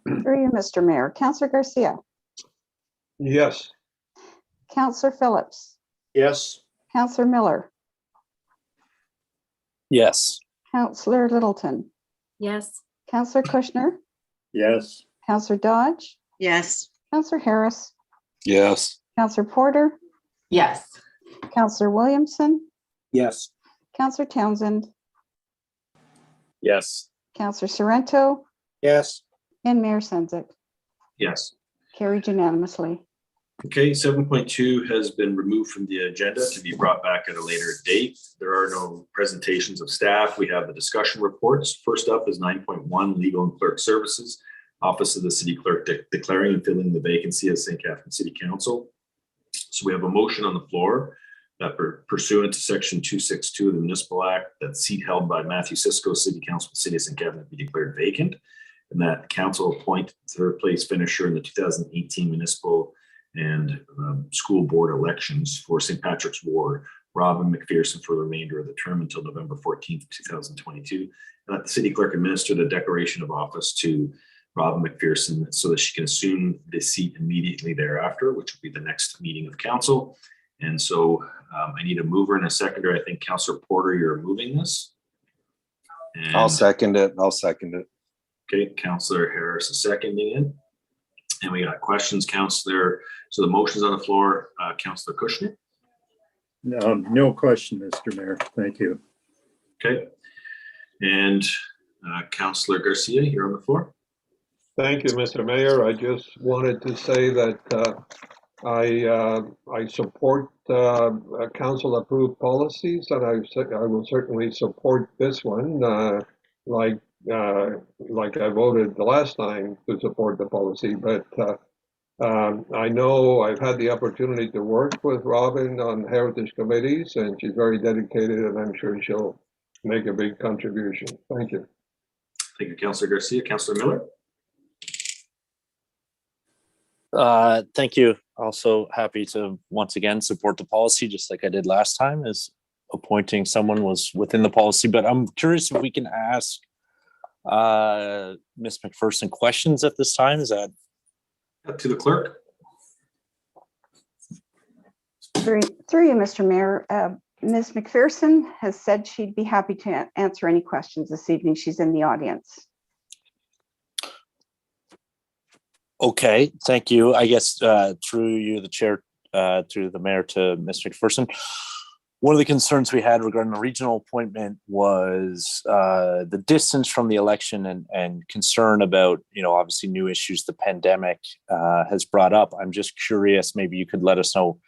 Through you, Mr. Mayor. Councillor Garcia. Yes. Councillor Phillips. Yes. Councillor Miller. Yes. Councillor Littleton. Yes. Councillor Kushner. Yes. Councillor Dodge. Yes. Councillor Harris. Yes. Councillor Porter. Yes. Councillor Williamson. Yes. Councillor Townsend. Yes. Councillor Sorrento. Yes. And Mayor Sendzik. Yes. Carried unanimously. Okay, 7.2 has been removed from the agenda to be brought back at a later date. There are no presentations of staff. We have the discussion reports. First up is 9.1, Legal and Clerk Services, Office of the City Clerk declaring and filling the vacancy as St. Catharines City Council. So we have a motion on the floor that pursuant to Section 262 of the Municipal Act, that seat held by Matthew Cisco, City Council of the City of St. Catharines, be declared vacant, and that council appoint third place finisher in the 2018 municipal and school board elections for St. Patrick's Ward, Robin McPherson, for the remainder of the term until November 14th, 2022. And that the city clerk administer the declaration of office to Robin McPherson so that she can assume the seat immediately thereafter, which will be the next meeting of council. And so I need a mover and a seconder. I think Councillor Porter, you're moving this. And, I'll second it. I'll second it. okay, Councillor Harris is seconding it. And we got questions, Councillor. So the motion's on the floor. Councillor Kushner. No question, Mr. Mayor. Thank you. Okay. And Councillor Garcia, you're on the floor. Thank you, Mr. Mayor. I just wanted to say that I support council approved policies, and I will certainly support this one. Like I voted the last time to support the policy, but I know I've had the opportunity to work with Robin on heritage committees, and she's very dedicated, and I'm sure she'll make a big contribution. Thank you. Thank you, Councillor Garcia. Councillor Miller. Thank you. Also happy to once again support the policy, just like I did last time, as appointing someone was within the policy. But I'm curious if we can ask Ms. McPherson questions at this time. Is that to the clerk? Through you, Mr. Mayor, Ms. McPherson has said she'd be happy to answer any questions this evening. She's in the audience. okay? Thank you. I guess through you, the chair, through the mayor to Ms. McPherson. One of the concerns we had regarding the regional appointment was the distance from the election and concern about, obviously new issues the pandemic has brought up. I'm just curious, maybe you could let us know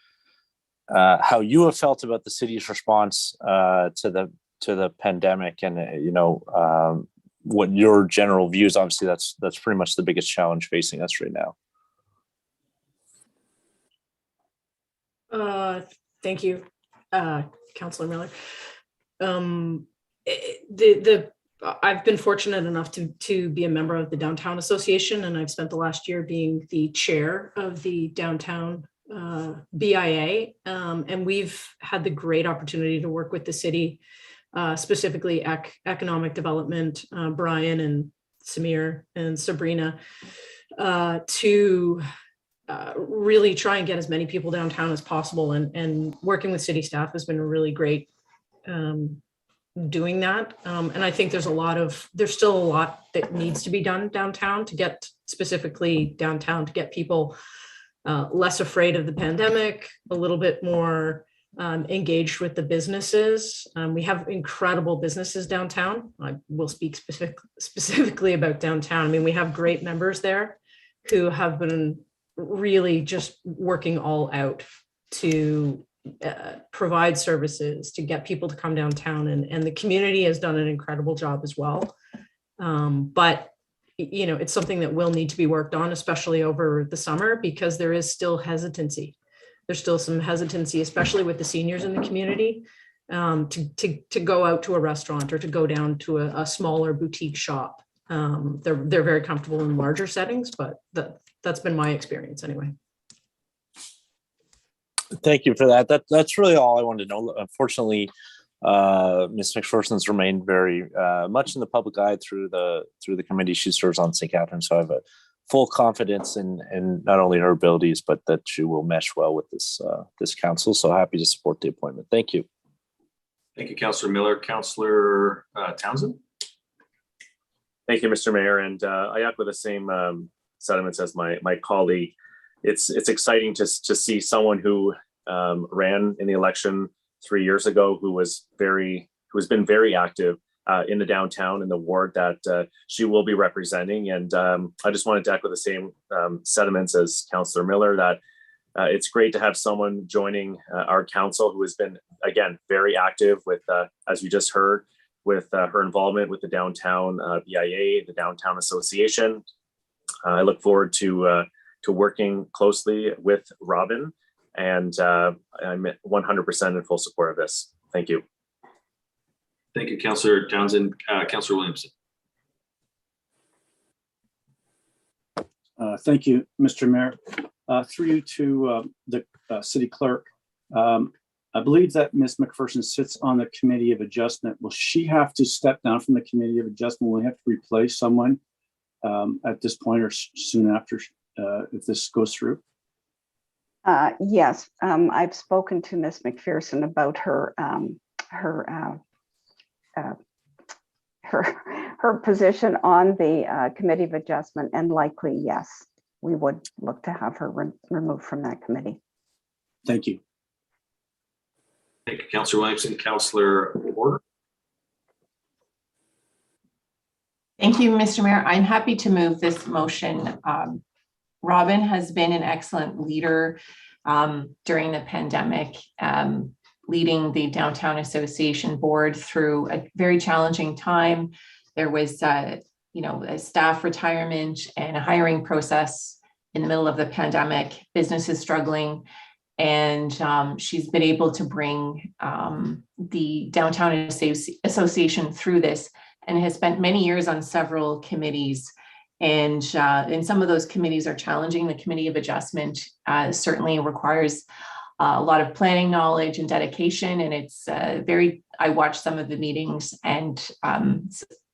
how you have felt about the city's response to the pandemic, and what your general views. Obviously, that's pretty much the biggest challenge facing us right now. Thank you. Councillor Miller. I've been fortunate enough to be a member of the Downtown Association, and I've spent the last year being the chair of the Downtown BIA, and we've had the great opportunity to work with the city, specifically economic development, Brian and Samir and Sabrina, to really try and get as many people downtown as possible, and working with city staff has been really great doing that. And I think there's still a lot that needs to be done downtown to get people less afraid of the pandemic, a little bit more engaged with the businesses. We have incredible businesses downtown. I will speak specifically about downtown. I mean, we have great members there who have been really just working all out to provide services, to get people to come downtown, and the community has done an incredible job as well. But it's something that will need to be worked on, especially over the summer, because there is still hesitancy. There's still some hesitancy, especially with the seniors in the community, to go out to a restaurant or to go down to a smaller boutique shop. They're very comfortable in larger settings, but that's been my experience anyway. Thank you for that. That's really all I wanted to know. Unfortunately, Ms. McPherson's remained very much in the public eye through the committee she serves on St. Catharines. So I have a full confidence in not only her abilities, but that she will mesh well with this council. So happy to support the appointment. Thank you. Thank you, Councillor Miller. Councillor Townsend. Thank you, Mr. Mayor. And I echo the same sentiments as my colleague. It's exciting to see someone who ran in the election 3 years ago, who has been very active in the downtown, in the ward that she will be representing. And I just wanted to echo the same sentiments as Councillor Miller, that it's great to have someone joining our council who has been, again, very active with, as you just heard, with her involvement with the Downtown BIA, the Downtown Association. I look forward to working closely with Robin, and I'm 100% in full support of this. Thank you. Thank you, Councillor Townsend. Councillor Williamson. Thank you, Mr. Mayor. Through you to the city clerk. I believe that Ms. McPherson sits on the Committee of Adjustment. Will she have to step down from the Committee of Adjustment? Will we have to replace someone at this point or soon after if this goes through? Yes, I've spoken to Ms. McPherson about her position on the Committee of Adjustment, and likely, yes, we would look to have her removed from that committee. Thank you. Thank you, Councillor Williamson. Councillor Porter. Thank you, Mr. Mayor. I'm happy to move this motion. Robin has been an excellent leader during the pandemic, leading the Downtown Association board through a very challenging time. There was, a staff retirement and a hiring process in the middle of the pandemic, businesses struggling, and she's been able to bring the Downtown Association through this, and has spent many years on several committees And some of those committees are challenging. The Committee of Adjustment certainly requires a lot of planning knowledge and dedication. And it's I watched some of the meetings, and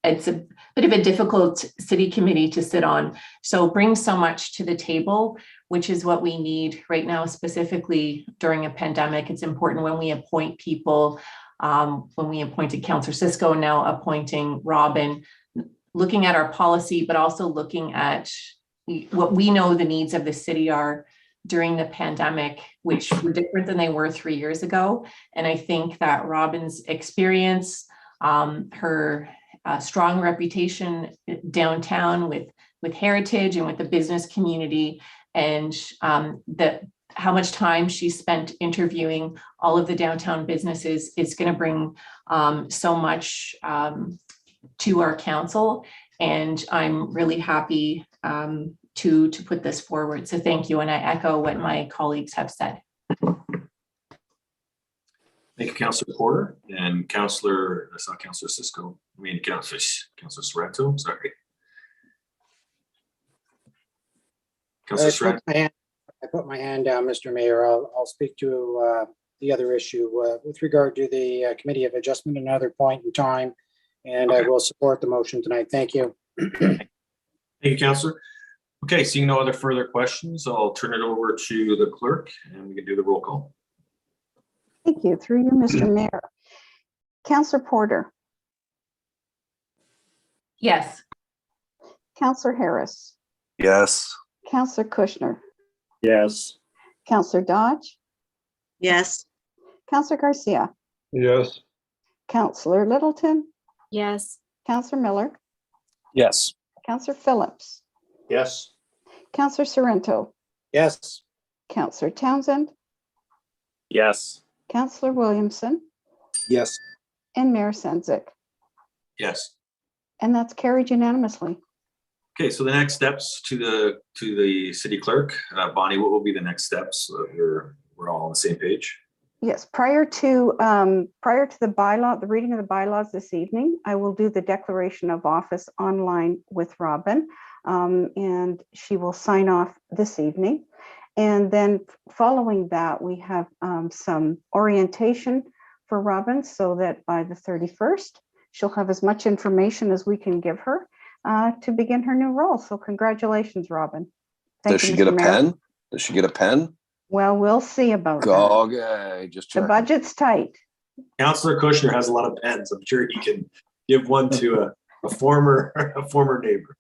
it's a bit of a difficult city committee to sit on. So it brings so much to the table, which is what we need right now, specifically during a pandemic. It's important when we appoint people, when we appointed Councillor Cisco, now appointing Robin, looking at our policy, but also looking at what we know the needs of the city are during the pandemic, which were different than they were 3 years ago. And I think that Robin's experience, her strong reputation downtown with heritage and with the business community, and how much time she spent interviewing all of the downtown businesses is going to bring so much to our council. And I'm really happy to put this forward. So thank you. And I echo what my colleagues have said. Thank you, Councillor Porter and Councillor, I saw Councillor Cisco. I mean, Councillor Sorrento, sorry. Councillor Sorrento. I put my hand down, Mr. Mayor. I'll speak to the other issue with regard to the Committee of Adjustment at another point in time, and I will support the motion tonight. Thank you. Thank you, Councillor. Okay, seeing no other further questions, I'll turn it over to the clerk and we can do the roll call. Thank you. Through you, Mr. Mayor. Councillor Porter. Yes. Councillor Harris. Yes. Councillor Kushner. Yes. Councillor Dodge. Yes. Councillor Garcia. Yes. Councillor Littleton. Yes. Councillor Miller. Yes. Councillor Phillips. Yes. Councillor Sorrento. Yes. Councillor Townsend. Yes. Councillor Williamson. Yes. And Mayor Sendzik. Yes. And that's carried unanimously. Okay, so the next steps to the city clerk. Bonnie, what will be the next steps so that we're all on the same page? Yes, prior to the reading of the bylaws this evening, I will do the declaration of office online with Robin, and she will sign off this evening. And then following that, we have some orientation for Robin so that by the 31st, she'll have as much information as we can give her to begin her new role. So congratulations, Robin. Does she get a pen? Does she get a pen? Well, we'll see about that. Okay, just the checking. budget's tight. Councillor Kushner has a lot of pens. I'm sure he can give one to a former neighbor.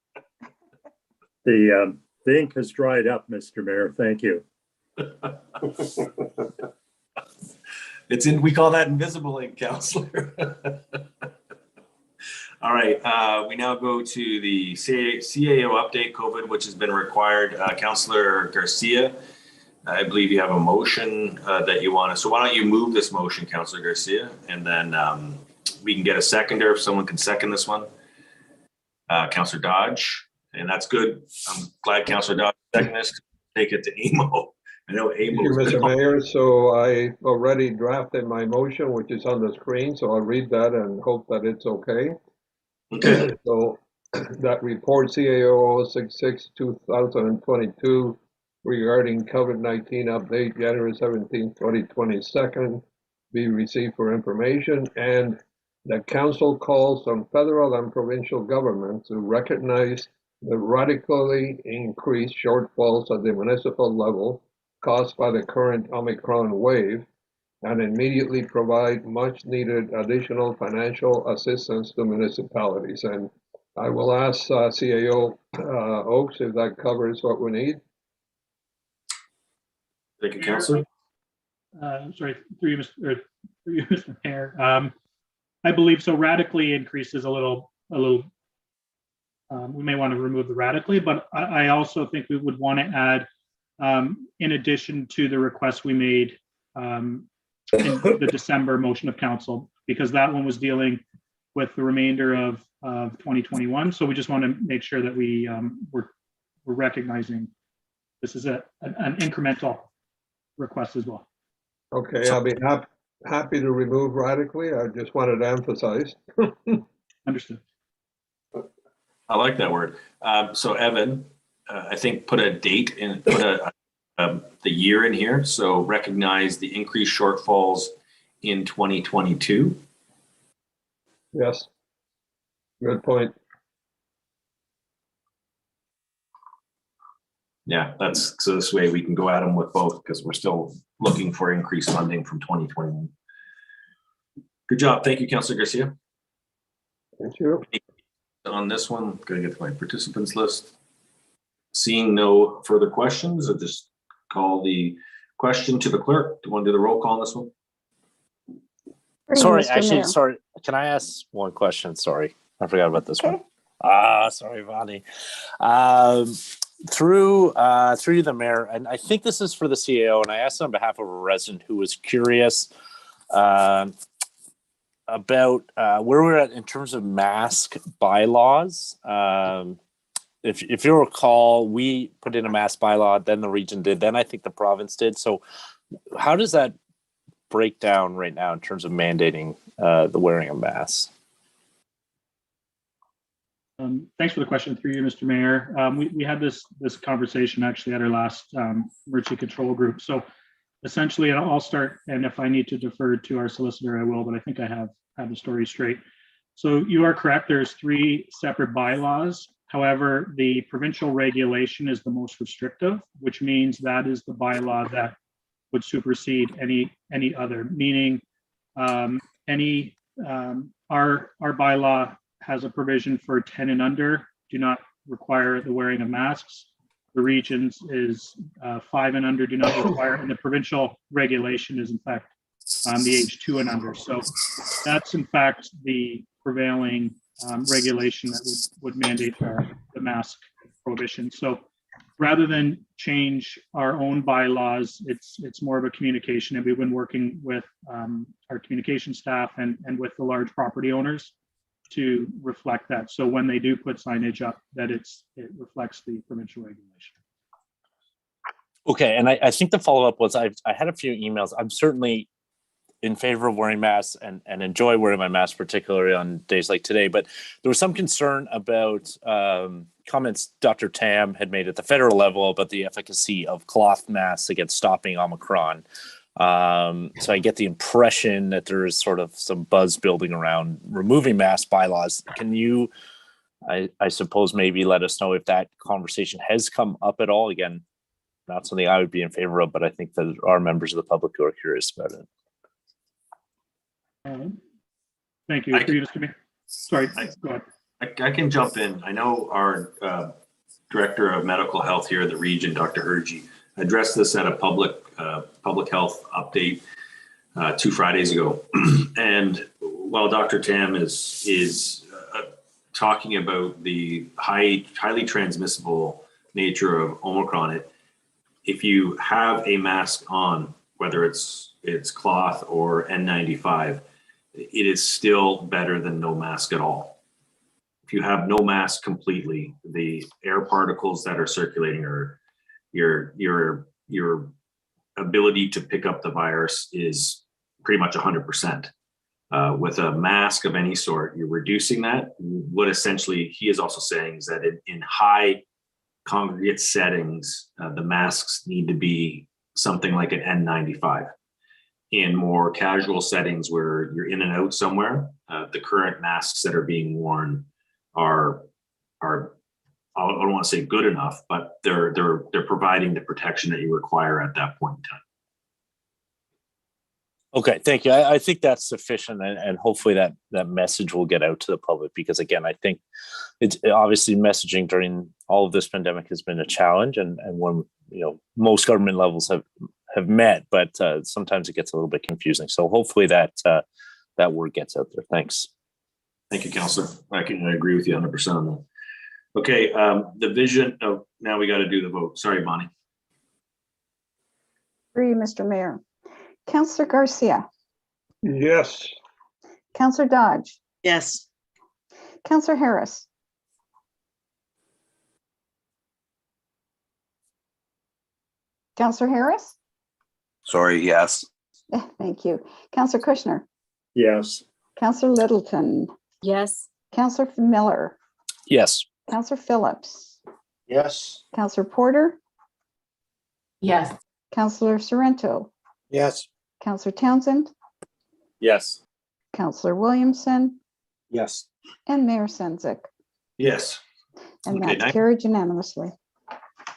The ink has dried up, Mr. Mayor. Thank you. We call that invisible ink, Councillor. All right, we now go to the CAO update COVID, which has been required. Councillor Garcia, I believe you have a motion that you want to, so why don't you move this motion, Councillor Garcia, and then we can get a seconder if someone can second this one. Councillor Dodge, and that's good. I'm glad Councillor Dodge seconded this. Take it to Emo. I know Emo. Thank you, Mr. Mayor. So I already drafted my motion, which is on the screen. So I'll read that and hope that it's okay. Okay. So that report CAO 066/2022 regarding COVID-19 update January 17, 2022 be received for information, and the council calls on federal and provincial governments to recognize the radically increased shortfalls at the municipal level caused by the current Omicron wave and immediately provide much needed additional financial assistance to municipalities. And I will ask CAO Oaks if that covers what we need. Thank you, Councillor. Sorry, through you, Mr. Mayor. I believe so. Radically increases a little. We may want to remove the radically, but I also think we would want to add, in addition to the request we made in the December motion of council, because that one was dealing with the remainder of 2021. So we just want to make sure that we're recognizing this is an incremental request as well. Okay, I'll be happy to remove radically. I just wanted to emphasize. Understood. I like that word. So Evan, I think put a date in, put the year in here. So recognize the increased shortfalls in 2022. Yes. Good point. Yeah, that's so this way we can go at them with both because we're still looking for increased funding from 2021. Good job. Thank you, Councillor Garcia. Thank you. On this one, going to get to my participants list. Seeing no further questions, I'll just call the question to the clerk. Do you want to do the roll call on this one? Sorry, Mr. actually, Mayor. sorry. Can I ask one question? Sorry, I forgot about this Okay. one. Sorry, Bonnie. Through the mayor, and I think this is for the CAO, and I asked on behalf of a resident who was curious about where we're at in terms of mask bylaws. If you recall, we put in a mask bylaw, then the region did, then I think the province did. So how does that break down right now in terms of mandating the wearing of masks? Thanks for the question through you, Mr. Mayor. We had this conversation actually at our last emergency control group. So essentially, and I'll start, and if I need to defer to our solicitor, I will, but I think I have the story straight. So you are correct, there's 3 separate bylaws. However, the provincial regulation is the most restrictive, which means that is the bylaw that would supersede any other, meaning our bylaw has a provision for 10 and under do not require the wearing of masks. The regions is 5 and under do not require, and the provincial regulation is in fact the age 2 and under. So that's in fact the prevailing regulation that would mandate the mask prohibition. So rather than change our own bylaws, it's more of a communication, and we've been working with our communication staff and with the large property owners to reflect that. So when they do put signage up, that it reflects the provincial regulation. Okay, and I think the follow-up was I had a few emails. I'm certainly in favor of wearing masks and enjoy wearing my mask, particularly on days like today. But there was some concern about comments Dr. Tam had made at the federal level about the efficacy of cloth masks against stopping Omicron. So I get the impression that there is sort of some buzz building around removing mask bylaws. Can you, I suppose, maybe let us know if that conversation has come up at all? Again, not something I would be in favor of, but I think that there are members of the public who are curious about it. Thank you. Sorry, go ahead. I can jump in. I know our Director of Medical Health here at the region, Dr. Hergy, addressed this at a public health update 2 Fridays ago. And while Dr. Tam is talking about the highly transmissible nature of Omicron, if you have a mask on, whether it's cloth or N95, it is still better than no mask at all. If you have no mask completely, the air particles that are circulating are your ability to pick up the virus is pretty much 100%. With a mask of any sort, you're reducing that. What essentially he is also saying is that in high congregate settings, the masks need to be something like an N95. In more casual settings where you're in and out somewhere, the current masks that are being worn are I don't want to say good enough, but they're providing the protection that you require at that point in time. Okay, thank you. I think that's sufficient, and hopefully that message will get out to the public, because again, I think it's obviously messaging during all of this pandemic has been a challenge, and when most government levels have met, but sometimes it gets a little bit confusing. So hopefully that word gets out there. Thanks. Thank you, Councillor. I can agree with you 100% on that. Okay, the vision. Oh, now we got to do the vote. Sorry, Bonnie. Through you, Mr. Mayor. Councillor Garcia. Yes. Councillor Dodge. Yes. Councillor Harris. Councillor Harris? Sorry, yes. Thank you. Councillor Kushner? Yes. Councillor Littleton? Yes. Councillor Miller? Yes. Councillor Phillips, Yes. Councillor Porter, Yes. Councillor Sorrento, Yes. Councillor Townsend, Yes. Councillor Williamson, Yes. and Mayor Sendzik. Yes. And Okay, that's carried unanimously.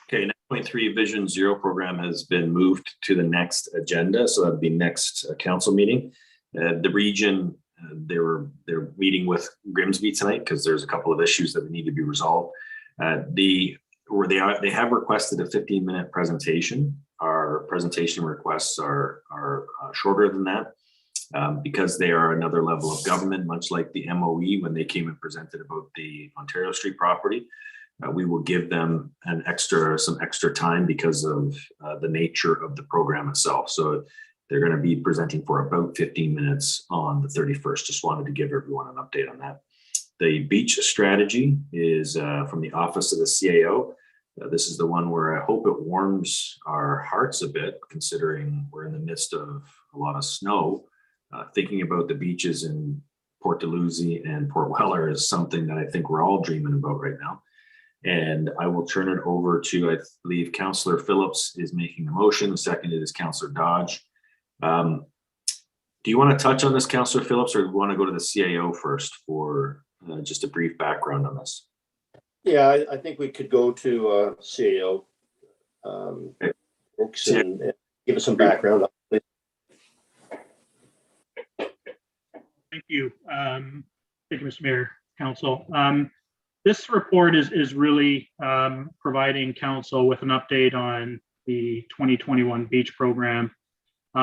Okay, 9.3 Vision Zero program has been moved to the next agenda, so that'd be next council meeting. The region, they're meeting with Grimsby tonight because there's a couple of issues that need to be resolved. They have requested a 15-minute presentation. Our presentation requests are shorter than that because they are another level of government, much like the MOE when they came and presented about the Ontario Street property. We will give them some extra time because of the nature of the program itself. So they're going to be presenting for about 15 minutes on the 31st. Just wanted to give everyone an update on that. The beach strategy is from the Office of the CAO. This is the one where I hope it warms our hearts a bit, considering we're in the midst of a lot of snow. Thinking about the beaches in Port Dalhousie and Port Weller is something that I think we're all dreaming about right now. And I will turn it over to, I believe, Councillor Phillips is making the motion. The second is Councillor Dodge. Do you want to touch on this, Councillor Phillips, or do you want to go to the CAO first for just a brief background on this? Yeah, I think we could go to CAO folks and give us some background. Thank you. Thank you, Mr. Mayor, Council. This report is really providing council with an update on the 2021 beach program.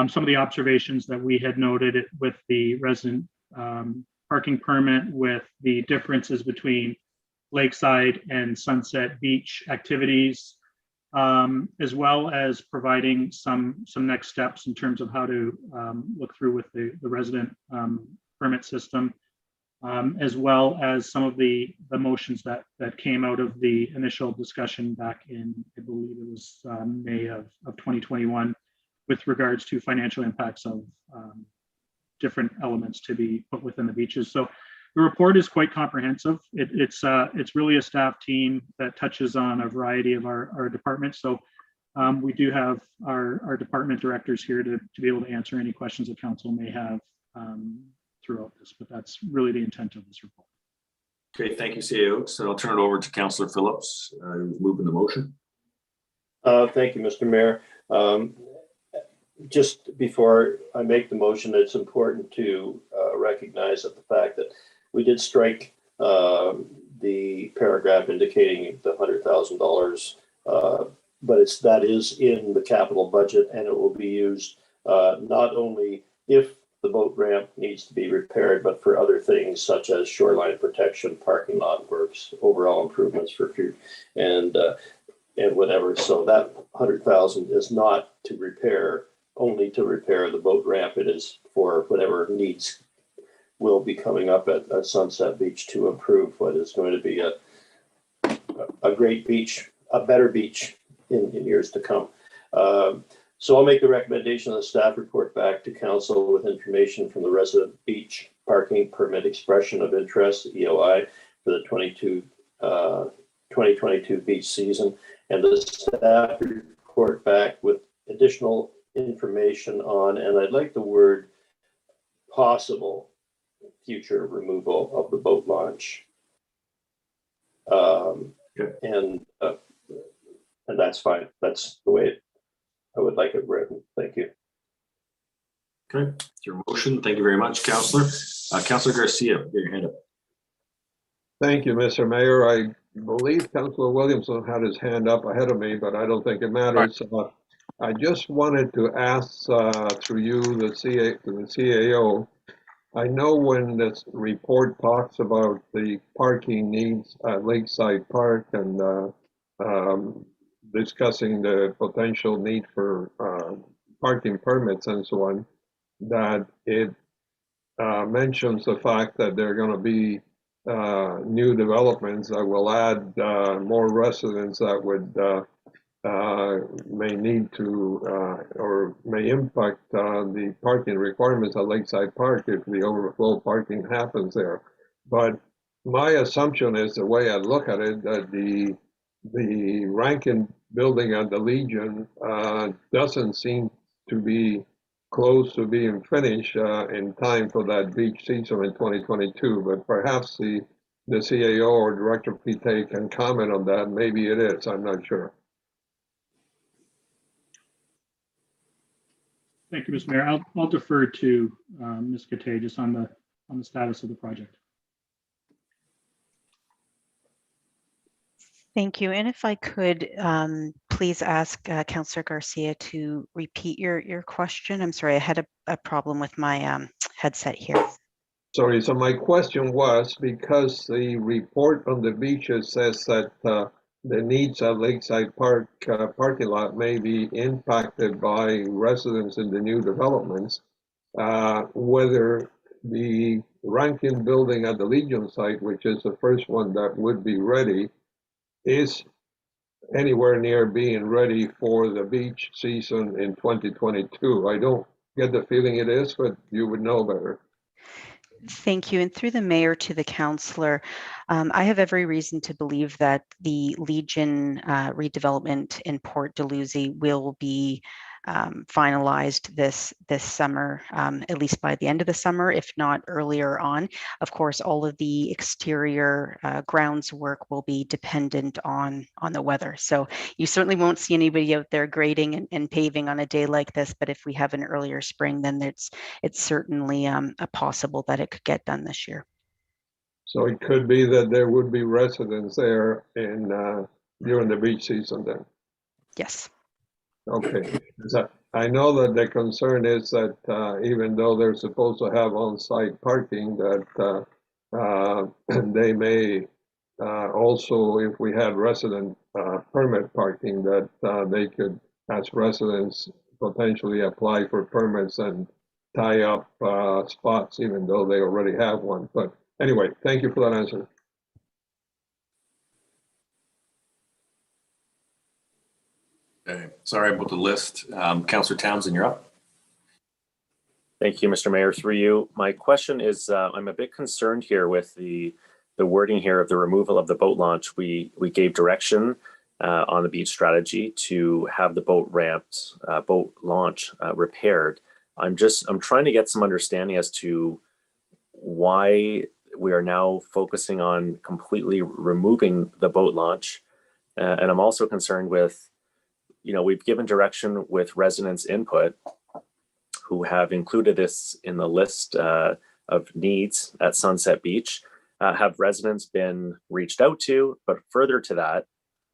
Some of the observations that we had noted with the resident parking permit, with the differences between lakeside and Sunset Beach activities, as well as providing some next steps in terms of how to look through with the resident permit system. As well as some of the motions that came out of the initial discussion back in, I believe it was May of 2021, with regards to financial impacts of different elements to be put within the beaches. So the report is quite comprehensive. It's really a staff team that touches on a variety of our departments. So we do have our department directors here to be able to answer any questions that council may have throughout this, but that's really the intent of this report. Okay, thank you, CAO. So I'll turn it over to Councillor Phillips, who's moving the motion. Thank you, Mr. Mayor. Just before I make the motion, it's important to recognize that the fact that we did strike the paragraph indicating the $100,000, but that is in the capital budget, and it will be used not only if the boat ramp needs to be repaired, but for other things such as shoreline protection, parking lot works, overall improvements for future, and whatever. So that $100,000 is not to repair, only to repair the boat ramp. It is for whatever needs will be coming up at Sunset Beach to improve what is going to be a great beach, a better beach in years to come. So I'll make the recommendation of the staff report back to council with information from the resident beach parking permit expression of interest, EOI, for the 2022 beach season, and the staff report back with additional information on, and I'd like the word possible, future removal of the boat launch. And that's fine. That's the way I would like it written. Thank you. Okay, it's your motion. Thank you very much, Councillor. Councillor Garcia, get your hand up. Thank you, Mr. Mayor. I believe Councillor Williamson had his hand up ahead of me, but I don't think it matters. I just wanted to ask through you, the CAO, I know when this report talks about the parking needs at Lakeside Park and discussing the potential need for parking permits and so on, that it mentions the fact that there are going to be new developments that will add more residents that would may need to or may impact the parking requirements at Lakeside Park if the overflow parking happens there. But my assumption is the way I look at it, that the Rankin building at the Legion doesn't seem to be close to being finished in time for that beach season in 2022, but perhaps the CAO or Director PTA can comment on that. Maybe it is, I'm not sure. Thank you, Mr. Mayor. I'll defer to Ms. Contagious on the status of the project. Thank you. And if I could please ask Councillor Garcia to repeat your question. I'm sorry, I had a problem with my headset here. Sorry, so my question was, because the report on the beaches says that the needs of Lakeside Park parking lot may be impacted by residents in the new developments, whether the Rankin building at the Legion site, which is the first one that would be ready, is anywhere near being ready for the beach season in 2022. I don't get the feeling it is, but you would know better. Thank you. And through the mayor to the councillor, I have every reason to believe that the Legion redevelopment in Port Dalhousie will be finalized this summer, at least by the end of the summer, if not earlier on. Of course, all of the exterior grounds work will be dependent on the weather. So you certainly won't see anybody out there grading and paving on a day like this, but if we have an earlier spring, then it's certainly possible that it could get done this year. So it could be that there would be residents there in during the beach season then? Yes. Okay. I know that the concern is that even though they're supposed to have on-site parking, that they may also, if we had resident permit parking, that they could, as residents, potentially apply for permits and tie up spots, even though they already have one. But anyway, thank you for that answer. Okay. Sorry about the list. Councillor Townsend, you're up. Thank you, Mr. Mayor. Through you, my question is, I'm a bit concerned here with the wording here of the removal of the boat launch. We gave direction on the beach strategy to have the boat launch repaired. I'm trying to get some understanding as to why we are now focusing on completely removing the boat launch. And I'm also concerned with, we've given direction with residents' input who have included this in the list of needs at Sunset Beach. Have residents been reached out to? But further to that,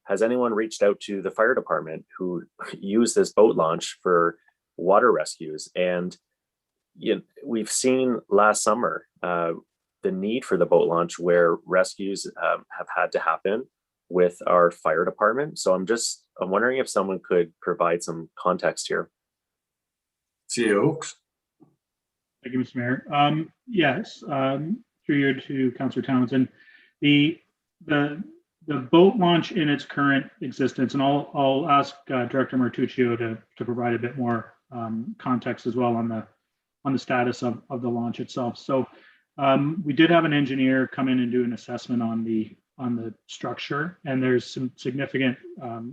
has anyone reached out to the fire department who use this boat launch for water rescues? And we've seen last summer the need for the boat launch where rescues have had to happen with our fire department. So I'm wondering if someone could provide some context here. CEO Oaks. Thank you, Mr. Mayor. Yes, through you to Councillor Townsend. The boat launch in its current existence, and I'll ask Director Martuccio to provide a bit more context as well on the status of the launch itself. So we did have an engineer come in and do an assessment on the structure, and there's some significant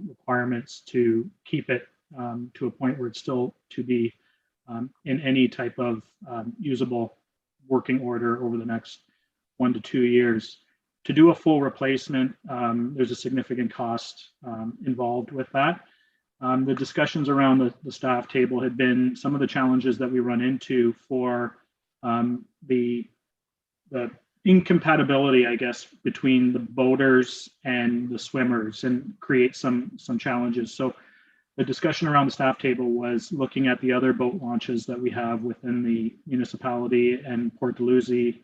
requirements to keep it to a point where it's still to be in any type of usable working order over the next 1 to 2 years. To do a full replacement, there's a significant cost involved with that. The discussions around the staff table had been some of the challenges that we run into for the incompatibility, I guess, between the boaters and the swimmers, and create some challenges. So the discussion around the staff table was looking at the other boat launches that we have within the municipality and Port Dalhousie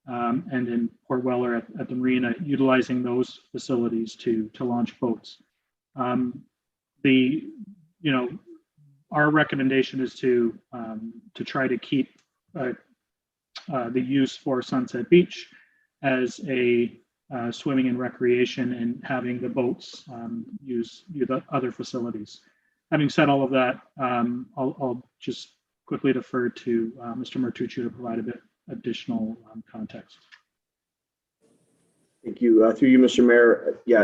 and in Port Weller at the marina, utilizing those facilities to launch boats. Our recommendation is to try to keep the use for Sunset Beach as a swimming and recreation, and having the boats use the other facilities. Having said all of that, I'll just quickly defer to Mr. Martuccio to provide a bit additional context. Thank you. Through you, Mr. Mayor. Yeah,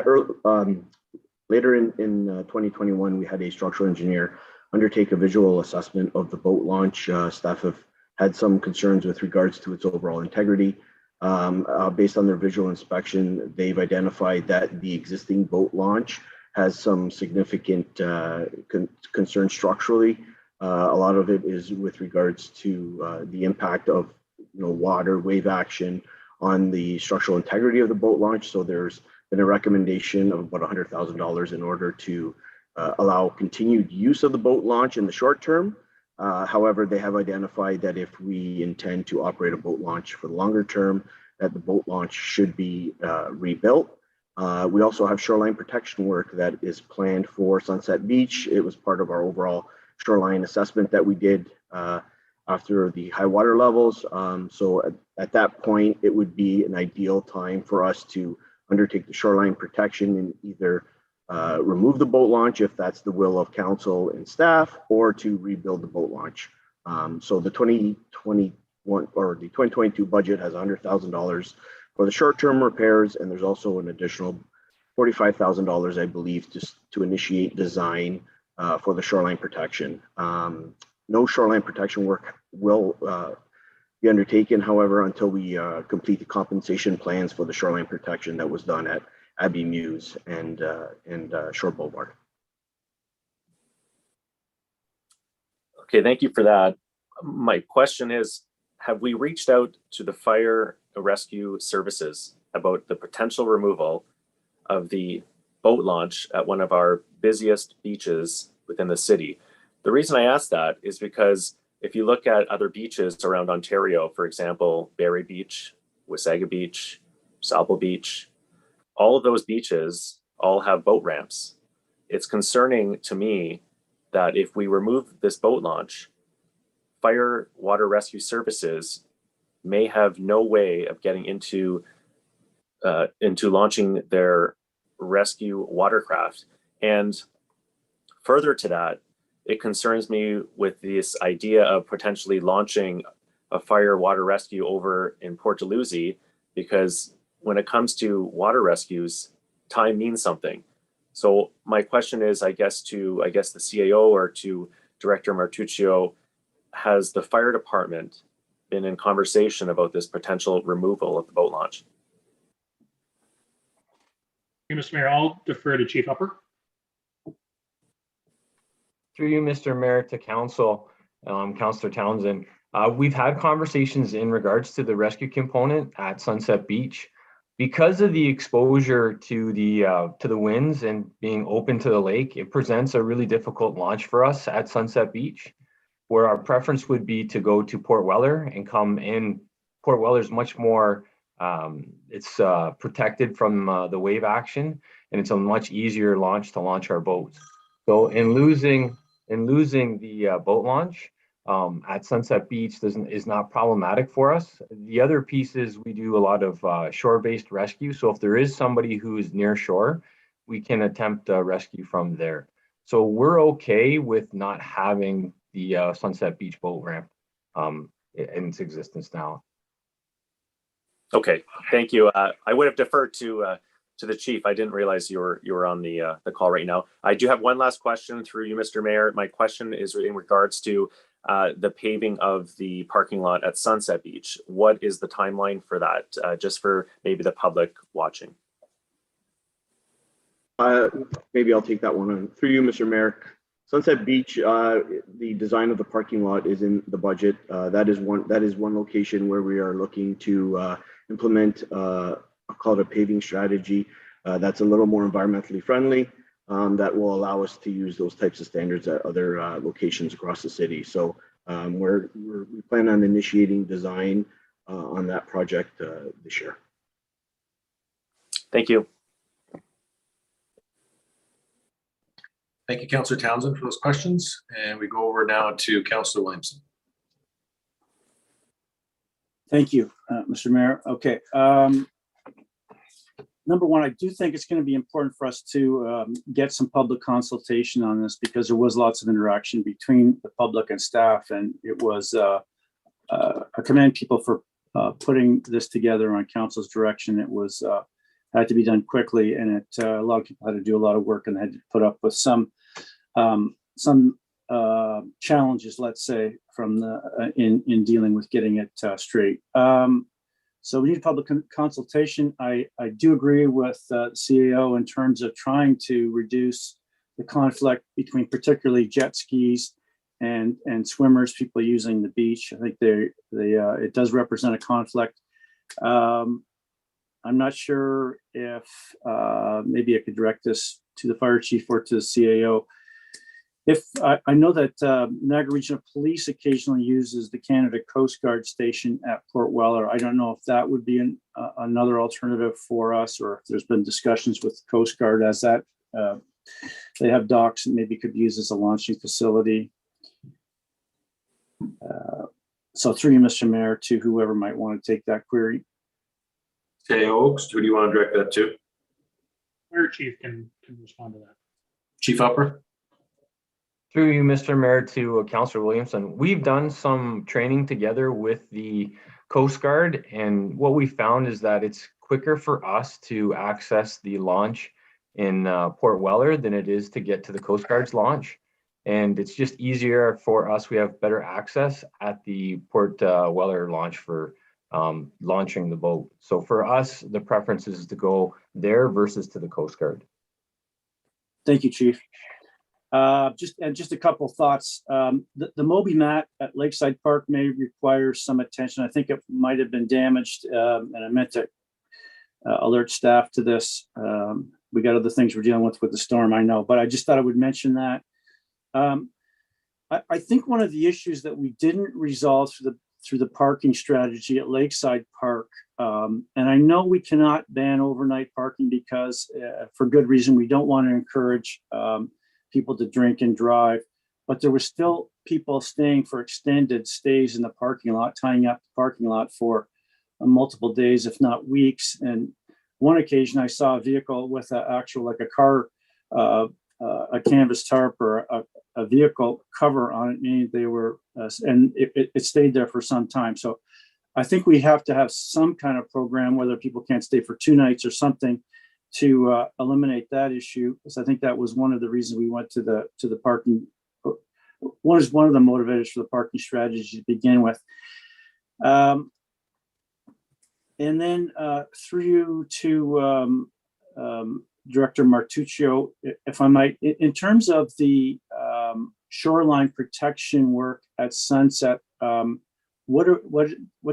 later in 2021, we had a structural engineer undertake a visual assessment of the boat launch. Staff have had some concerns with regards to its overall integrity. Based on their visual inspection, they've identified that the existing boat launch has some significant concerns structurally. A lot of it is with regards to the impact of water, wave action on the structural integrity of the boat launch. So there's been a recommendation of about $100,000 in order to allow continued use of the boat launch in the short term. However, they have identified that if we intend to operate a boat launch for the longer term, that the boat launch should be rebuilt. We also have shoreline protection work that is planned for Sunset Beach. It was part of our overall shoreline assessment that we did after the high water levels. So at that point, it would be an ideal time for us to undertake the shoreline protection and either remove the boat launch if that's the will of council and staff, or to rebuild the boat launch. So the 2021 or the 2022 budget has $100,000 for the short-term repairs, and there's also an additional $45,000, I believe, just to initiate design for the shoreline protection. No shoreline protection work will be undertaken, however, until we complete the compensation plans for the shoreline protection that was done at Abbey Mews and Shore Boulevard. Okay, thank you for that. My question is, have we reached out to the fire rescue services about the potential removal of the boat launch at one of our busiest beaches within the city? The reason I ask that is because if you look at other beaches around Ontario, for example, Barrie Beach, Wasaga Beach, Salpo Beach, all of those beaches all have boat ramps. It's concerning to me that if we remove this boat launch, fire water rescue services may have no way of getting into launching their rescue watercraft. And further to that, it concerns me with this idea of potentially launching a fire water rescue over in Port Dalhousie, because when it comes to water rescues, time means something. So my question is, I guess the CAO or to Director Martuccio, has the fire department been in conversation about this potential removal of the boat launch? Okay, Mr. Mayor, I'll defer to Chief Upper. Through you, Mr. Mayor, to Council, Councillor Townsend. We've had conversations in regards to the rescue component at Sunset Beach. Because of the exposure to the winds and being open to the lake, it presents a really difficult launch for us at Sunset Beach, where our preference would be to go to Port Weller and come in. Port Weller is much more, it's protected from the wave action, and it's a much easier launch to launch our boats. So in losing the boat launch at Sunset Beach is not problematic for us. The other piece is we do a lot of shore-based rescue. So if there is somebody who is near shore, we can attempt rescue from there. So we're okay with not having the Sunset Beach boat ramp in its existence now. Okay, thank you. I would have deferred to the chief. I didn't realize you were on the call right now. I do have one last question through you, Mr. Mayor. My question is in regards to the paving of the parking lot at Sunset Beach. What is the timeline for that? Just for maybe the public watching. Maybe I'll take that one on. Through you, Mr. Mayor. Sunset Beach, the design of the parking lot is in the budget. That is one location where we are looking to implement called a paving strategy that's a little more environmentally friendly, that will allow us to use those types of standards at other locations across the city. So we plan on initiating design on that project this year. Thank you. Thank you, Councillor Townsend, for those questions. And we go over now to Councillor Williamson. Thank you, Mr. Mayor. Okay. Number one, I do think it's going to be important for us to get some public consultation on this, because there was lots of interaction between the public and staff, and it was I commend people for putting this together on council's direction. It was had to be done quickly, and a lot of people had to do a lot of work and had to put up with some challenges, let's say, from the in dealing with getting it straight. So we need public consultation. I do agree with CAO in terms of trying to reduce the conflict between particularly jet skis and swimmers, people using the beach. I think it does represent a conflict. I'm not sure if maybe I could direct this to the fire chief or to the CAO. If I know that Niagara Regional Police occasionally uses the Canada Coast Guard station at Port Weller. I don't know if that would be another alternative for us, or if there's been discussions with the Coast Guard as that they have docks and maybe could be used as a launching facility. So through you, Mr. Mayor, to whoever might want to take that query. CAO Oaks, who do you want to direct that to? Fire chief can respond to that. Chief Upper? Through you, Mr. Mayor, to Councillor Williamson. We've done some training together with the Coast Guard, and what we found is that it's quicker for us to access the launch in Port Weller than it is to get to the Coast Guard's launch. And it's just easier for us. We have better access at the Port Weller launch for launching the boat. So for us, the preference is to go there versus to the Coast Guard. Thank you, Chief. Just a couple of thoughts. The Moby mat at Lakeside Park may require some attention. I think it might have been damaged, and I meant to alert staff to this. We got other things we're dealing with the storm, I know, but I just thought I would mention that. I think one of the issues that we didn't resolve through the parking strategy at Lakeside Park, and I know we cannot ban overnight parking because, for good reason, we don't want to encourage people to drink and drive, but there were still people staying for extended stays in the parking lot, tying up the parking lot for multiple days, if not weeks. And one occasion I saw a vehicle with like a car, a canvas tarp or a vehicle cover on it, meaning they were, and it stayed there for some time. So I think we have to have some kind of program, whether people can't stay for 2 nights or something, to eliminate that issue, because I think that was one of the reasons we went to the parking. One of the motivators for the parking strategy to begin with. And then through you to Director Martuccio, if I might, in terms of the shoreline protection work at Sunset, what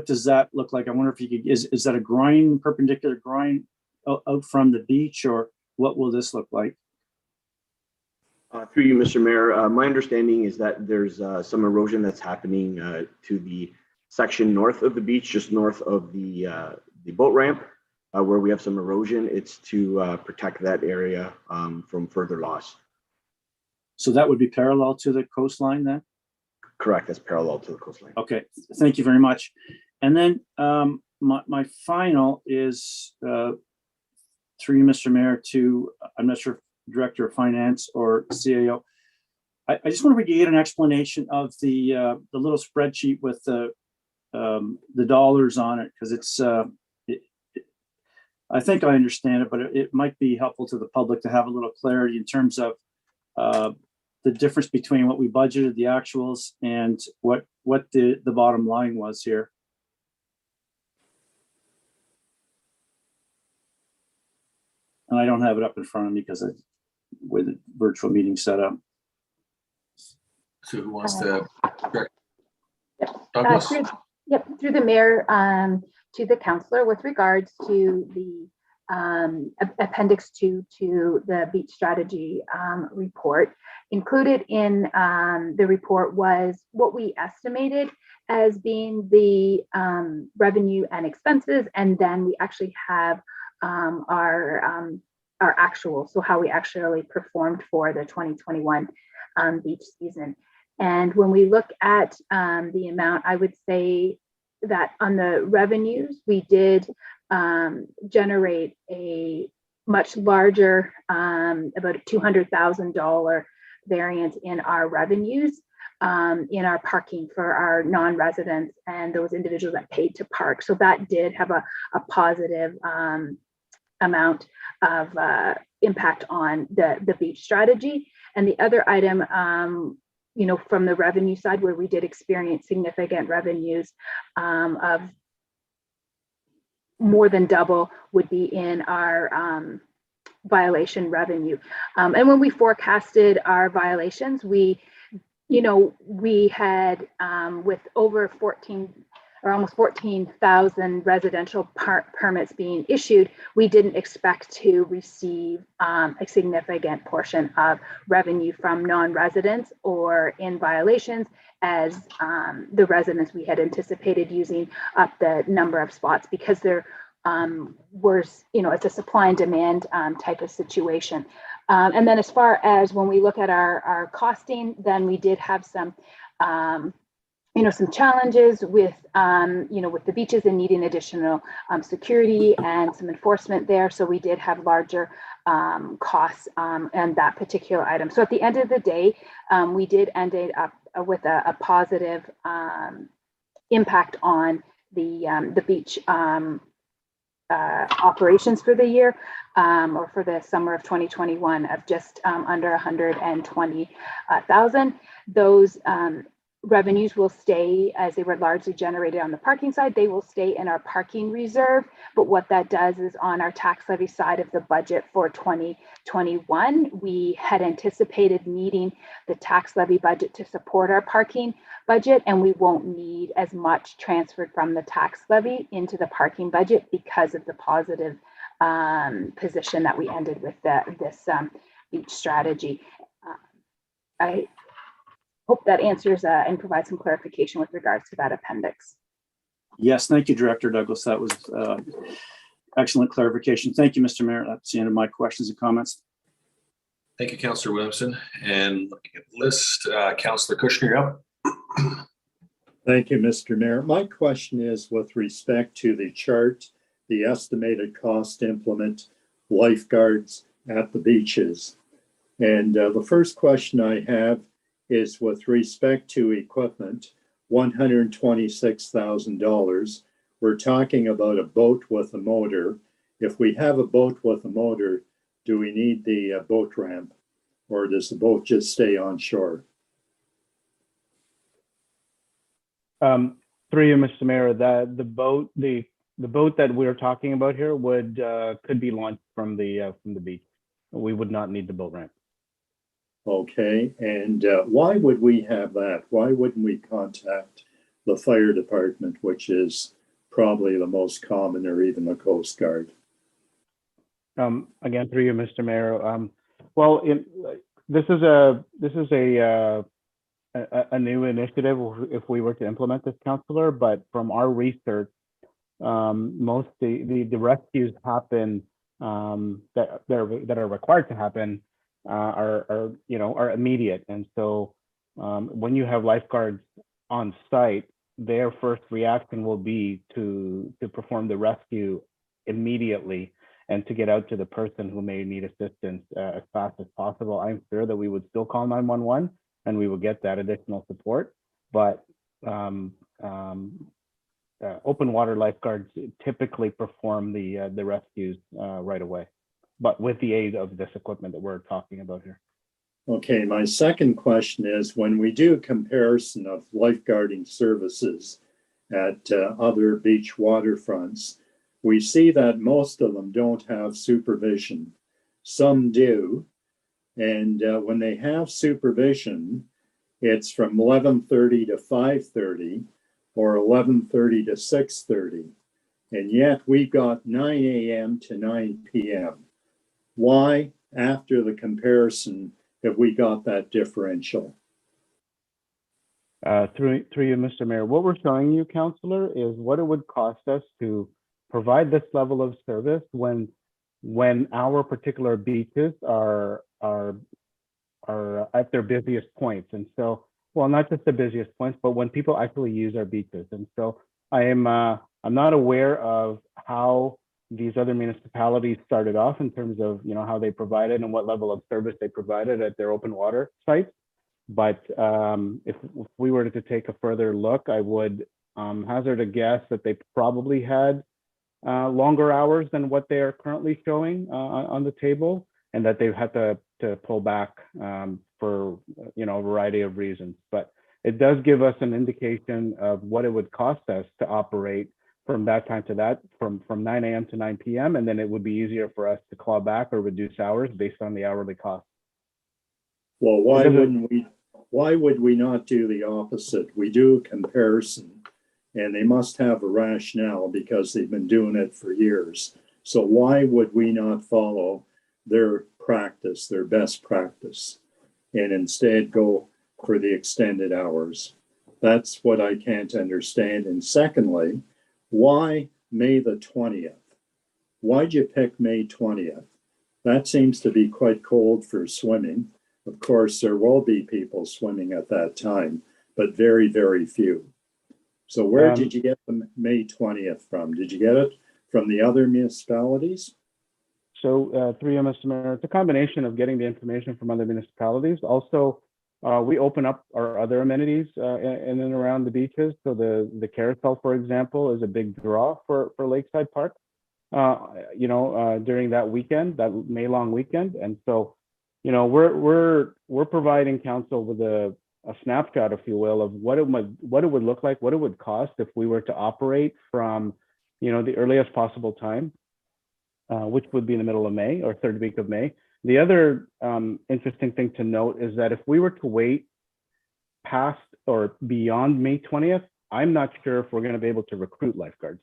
does that look like? I wonder if you could, is that a perpendicular groin out from the beach, or what will this look like? Through you, Mr. Mayor, my understanding is that there's some erosion that's happening to the section north of the beach, just north of the boat ramp, where we have some erosion. It's to protect that area from further loss. So that would be parallel to the coastline then? Correct, that's parallel to the coastline. Okay, thank you very much. And then my final is through you, Mr. Mayor, to, I'm not sure if Director of Finance or CAO. I just wonder if we could get an explanation of the little spreadsheet with the dollars on it, because it's, I think I understand it, but it might be helpful to the public to have a little clarity in terms of the difference between what we budgeted, the actuals, and what the bottom line was here. And I don't have it up in front of me because of with the virtual meeting set up. So who wants to? Through the mayor to the councillor with regards to the appendix 2 to the beach strategy report. Included in the report was what we estimated as being the revenue and expenses, and then we actually have our actual, so how we actually performed for the 2021 beach season. And when we look at the amount, I would say that on the revenues, we did generate a much larger, about a $200,000 variance in our revenues in our parking for our non-residents and those individuals that paid to park. So that did have a positive amount of impact on the beach strategy. And the other item, from the revenue side, where we did experience significant revenues of more than double, would be in our violation revenue. And when we forecasted our violations, we had with over 14 or almost 14,000 residential permits being issued, we didn't expect to receive a significant portion of revenue from non-residents or in violations, as the residents we had anticipated using up the number of spots, because there was, it's a supply and demand type of situation. And then as far as when we look at our costing, then we did have some some challenges with, with the beaches and needing additional security and some enforcement there. So we did have larger costs and that particular item. So at the end of the day, we did end up with a positive impact on the beach operations for the year, or for the summer of 2021, of just under 120,000. Those revenues will stay, as they were largely generated on the parking side, they will stay in our parking reserve. But what that does is, on our tax levy side of the budget for 2021, we had anticipated needing the tax levy budget to support our parking budget, and we won't need as much transferred from the tax levy into the parking budget because of the positive position that we ended with this beach strategy. I hope that answers and provides some clarification with regards to that appendix. Yes, thank you, Director Douglas. That was excellent clarification. Thank you, Mr. Mayor. That's the end of my questions and comments. Thank you, Councillor Williamson. And looking at the list, Councillor Kushner, you're up. Thank you, Mr. Mayor. My question is with respect to the chart, the estimated cost to implement lifeguards at the beaches. And the first question I have is with respect to equipment, $126,000. We're talking about a boat with a motor. If we have a boat with a motor, do we need the boat ramp, or does the boat just stay on shore? Through you, Mr. Mayor, the boat that we're talking about here could be launched from the beach. We would not need the boat ramp. Okay, and why would we have that? Why wouldn't we contact the fire department, which is probably the most common, or even the Coast Guard? Again, through you, Mr. Mayor. Well, this is a new initiative if we were to implement this, Councillor. But from our research, most the rescues happen that are required to happen are immediate. And so when you have lifeguards on site, their first reaction will be to perform the rescue immediately and to get out to the person who may need assistance as fast as possible. I'm sure that we would still call 911 and we would get that additional support, but open water lifeguards typically perform the rescues right away, but with the aid of this equipment that we're talking about here. Okay, my second question is, when we do a comparison of lifeguarding services at other beach waterfronts, we see that most of them don't have supervision. Some do, and when they have supervision, it's from 11:30 to 5:30 or 11:30 to 6:30, and yet we've got 9 a.m. to 9 p.m. Why, after the comparison, have we got that differential? Through you, Mr. Mayor, what we're showing you, Councillor, is what it would cost us to provide this level of service when our particular beaches are at their busiest points. And so, well, not just the busiest points, but when people actually use our beaches. And so I'm not aware of how these other municipalities started off in terms of, how they provided and what level of service they provided at their open water sites. But if we were to take a further look, I would hazard a guess that they probably had longer hours than what they are currently showing on the table, and that they've had to pull back for a variety of reasons. But it does give us an indication of what it would cost us to operate from that time to that, from 9 a.m. to 9 p.m. And then it would be easier for us to claw back or reduce hours based on the hourly cost. Well, why would we not do the opposite? We do a comparison, and they must have a rationale because they've been doing it for years. So why would we not follow their practice, their best practice, and instead go for the extended hours? That's what I can't understand. And secondly, why May the 20th? Why'd you pick May 20th? That seems to be quite cold for swimming. Of course, there will be people swimming at that time, but very, very few. So where did you get the May 20th from? Did you get it from the other municipalities? So through you, Mr. Mayor, it's a combination of getting the information from other municipalities. Also, we open up our other amenities in and around the beaches. So the carousel, for example, is a big draw for Lakeside Park, during that weekend, that May long weekend. And so, we're providing council with a snapshot, if you will, of what it would look like, what it would cost if we were to operate from, the earliest possible time, which would be in the middle of May or third week of May. The other interesting thing to note is that if we were to wait past or beyond May 20th, I'm not sure if we're going to be able to recruit lifeguards.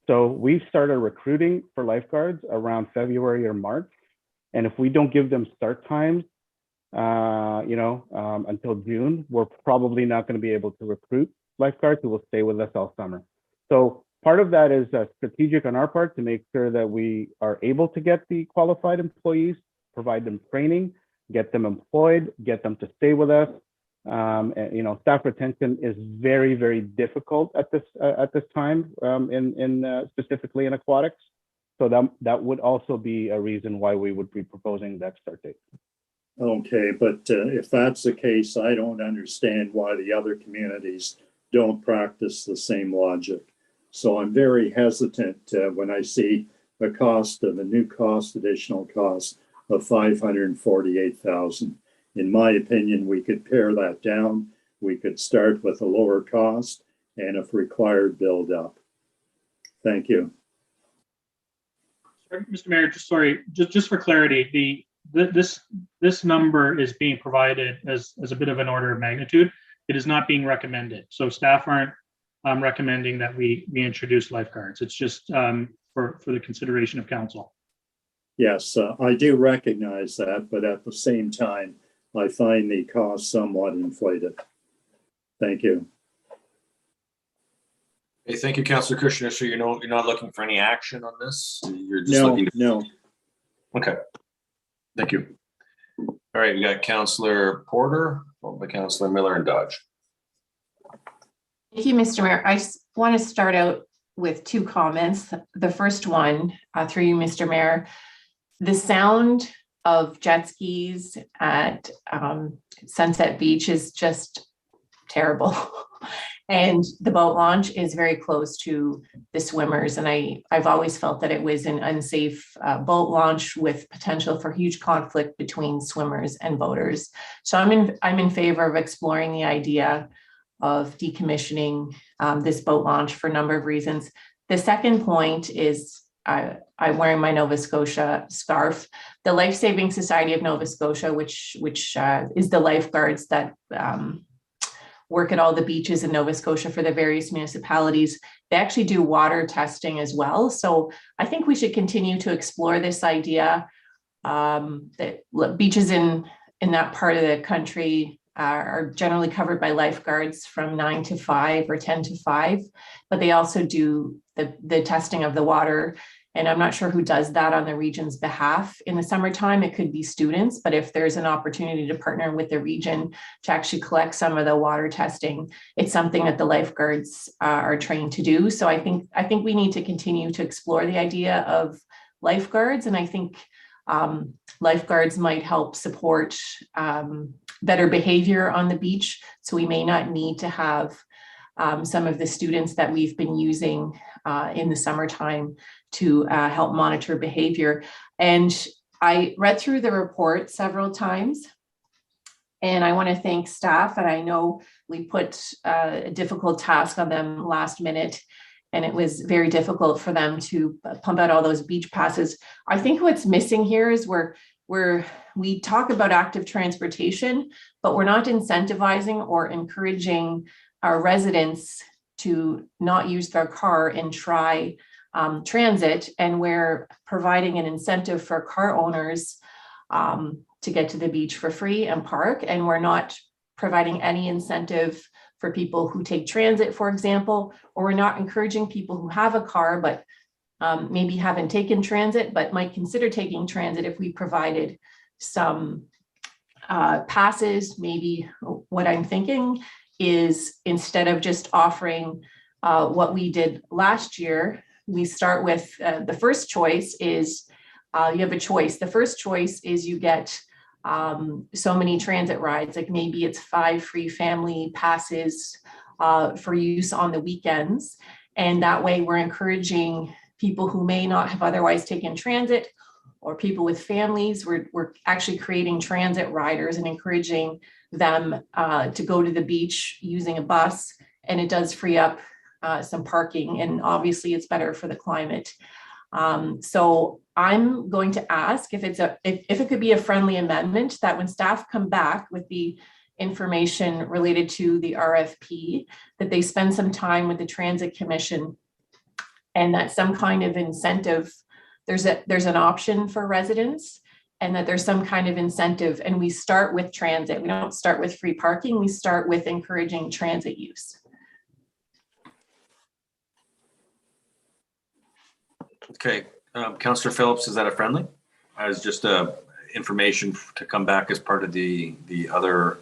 So we started recruiting for lifeguards around February or March. And if we don't give them start times, until June, we're probably not going to be able to recruit lifeguards who will stay with us all summer. So part of that is strategic on our part to make sure that we are able to get the qualified employees, provide them training, get them employed, get them to stay with us. Staff retention is very, very difficult at this time, specifically in aquatics. So that would also be a reason why we would be proposing that start date. Okay, but if that's the case, I don't understand why the other communities don't practice the same logic. So I'm very hesitant when I see a additional cost of $548,000. In my opinion, we could pare that down. We could start with a lower cost and, if required, build up. Thank you. Mr. Mayor, just for clarity, this number is being provided as a bit of an order of magnitude. It is not being recommended. So staff aren't recommending that we introduce lifeguards. It's just for the consideration of council. Yes, I do recognize that, but at the same time, I find the cost somewhat inflated. Thank you. Hey, thank you, Councillor Kushner. So you're not looking for any action on this? You're just looking to... No. Okay. Thank you. All right, we got Councillor Porter, followed by Councillor Miller and Dodge. Thank you, Mr. Mayor. I just want to start out with two comments. The first one, through you, Mr. Mayor, the sound of jet skis at Sunset Beach is just terrible. And the boat launch is very close to the swimmers. And I've always felt that it was an unsafe boat launch with potential for huge conflict between swimmers and boaters. So I'm in favor of exploring the idea of decommissioning this boat launch for a number of reasons. The second point is I'm wearing my Nova Scotia scarf. The Life Saving Society of Nova Scotia, which is the lifeguards that work at all the beaches in Nova Scotia for the various municipalities, they actually do water testing as well. So I think we should continue to explore this idea that beaches in that part of the country are generally covered by lifeguards from 9 to 5 or 10 to 5, but they also do the testing of the water. And I'm not sure who does that on the region's behalf. In the summertime, it could be students, but if there's an opportunity to partner with the region to actually collect some of the water testing, it's something that the lifeguards are trained to do. So I think we need to continue to explore the idea of lifeguards. And I think lifeguards might help support better behavior on the beach. So we may not need to have some of the students that we've been using in the summertime to help monitor behavior. And I read through the report several times, and I want to thank staff. And I know we put a difficult task on them last minute, and it was very difficult for them to pump out all those beach passes. I think what's missing here is we talk about active transportation, but we're not incentivizing or encouraging our residents to not use their car and try transit. And we're providing an incentive for car owners to get to the beach for free and park. And we're not providing any incentive for people who take transit, for example, or we're not encouraging people who have a car, but maybe haven't taken transit, but might consider taking transit if we provided some passes. Maybe what I'm thinking is, instead of just offering what we did last year, we start with the first choice is you have a choice. The first choice is you get so many transit rides, like maybe it's 5 free family passes for use on the weekends. And that way we're encouraging people who may not have otherwise taken transit, or people with families. We're actually creating transit riders and encouraging them to go to the beach using a bus. And it does free up some parking, and obviously it's better for the climate. So I'm going to ask if it could be a friendly amendment that when staff come back with the information related to the RFP, that they spend some time with the Transit Commission, and that some kind of incentive, there's an option for residents, and that there's some kind of incentive. And we start with transit. We don't start with free parking. We start with encouraging transit use. Okay, Councillor Phillips, is that a friendly? As just information to come back as part of the other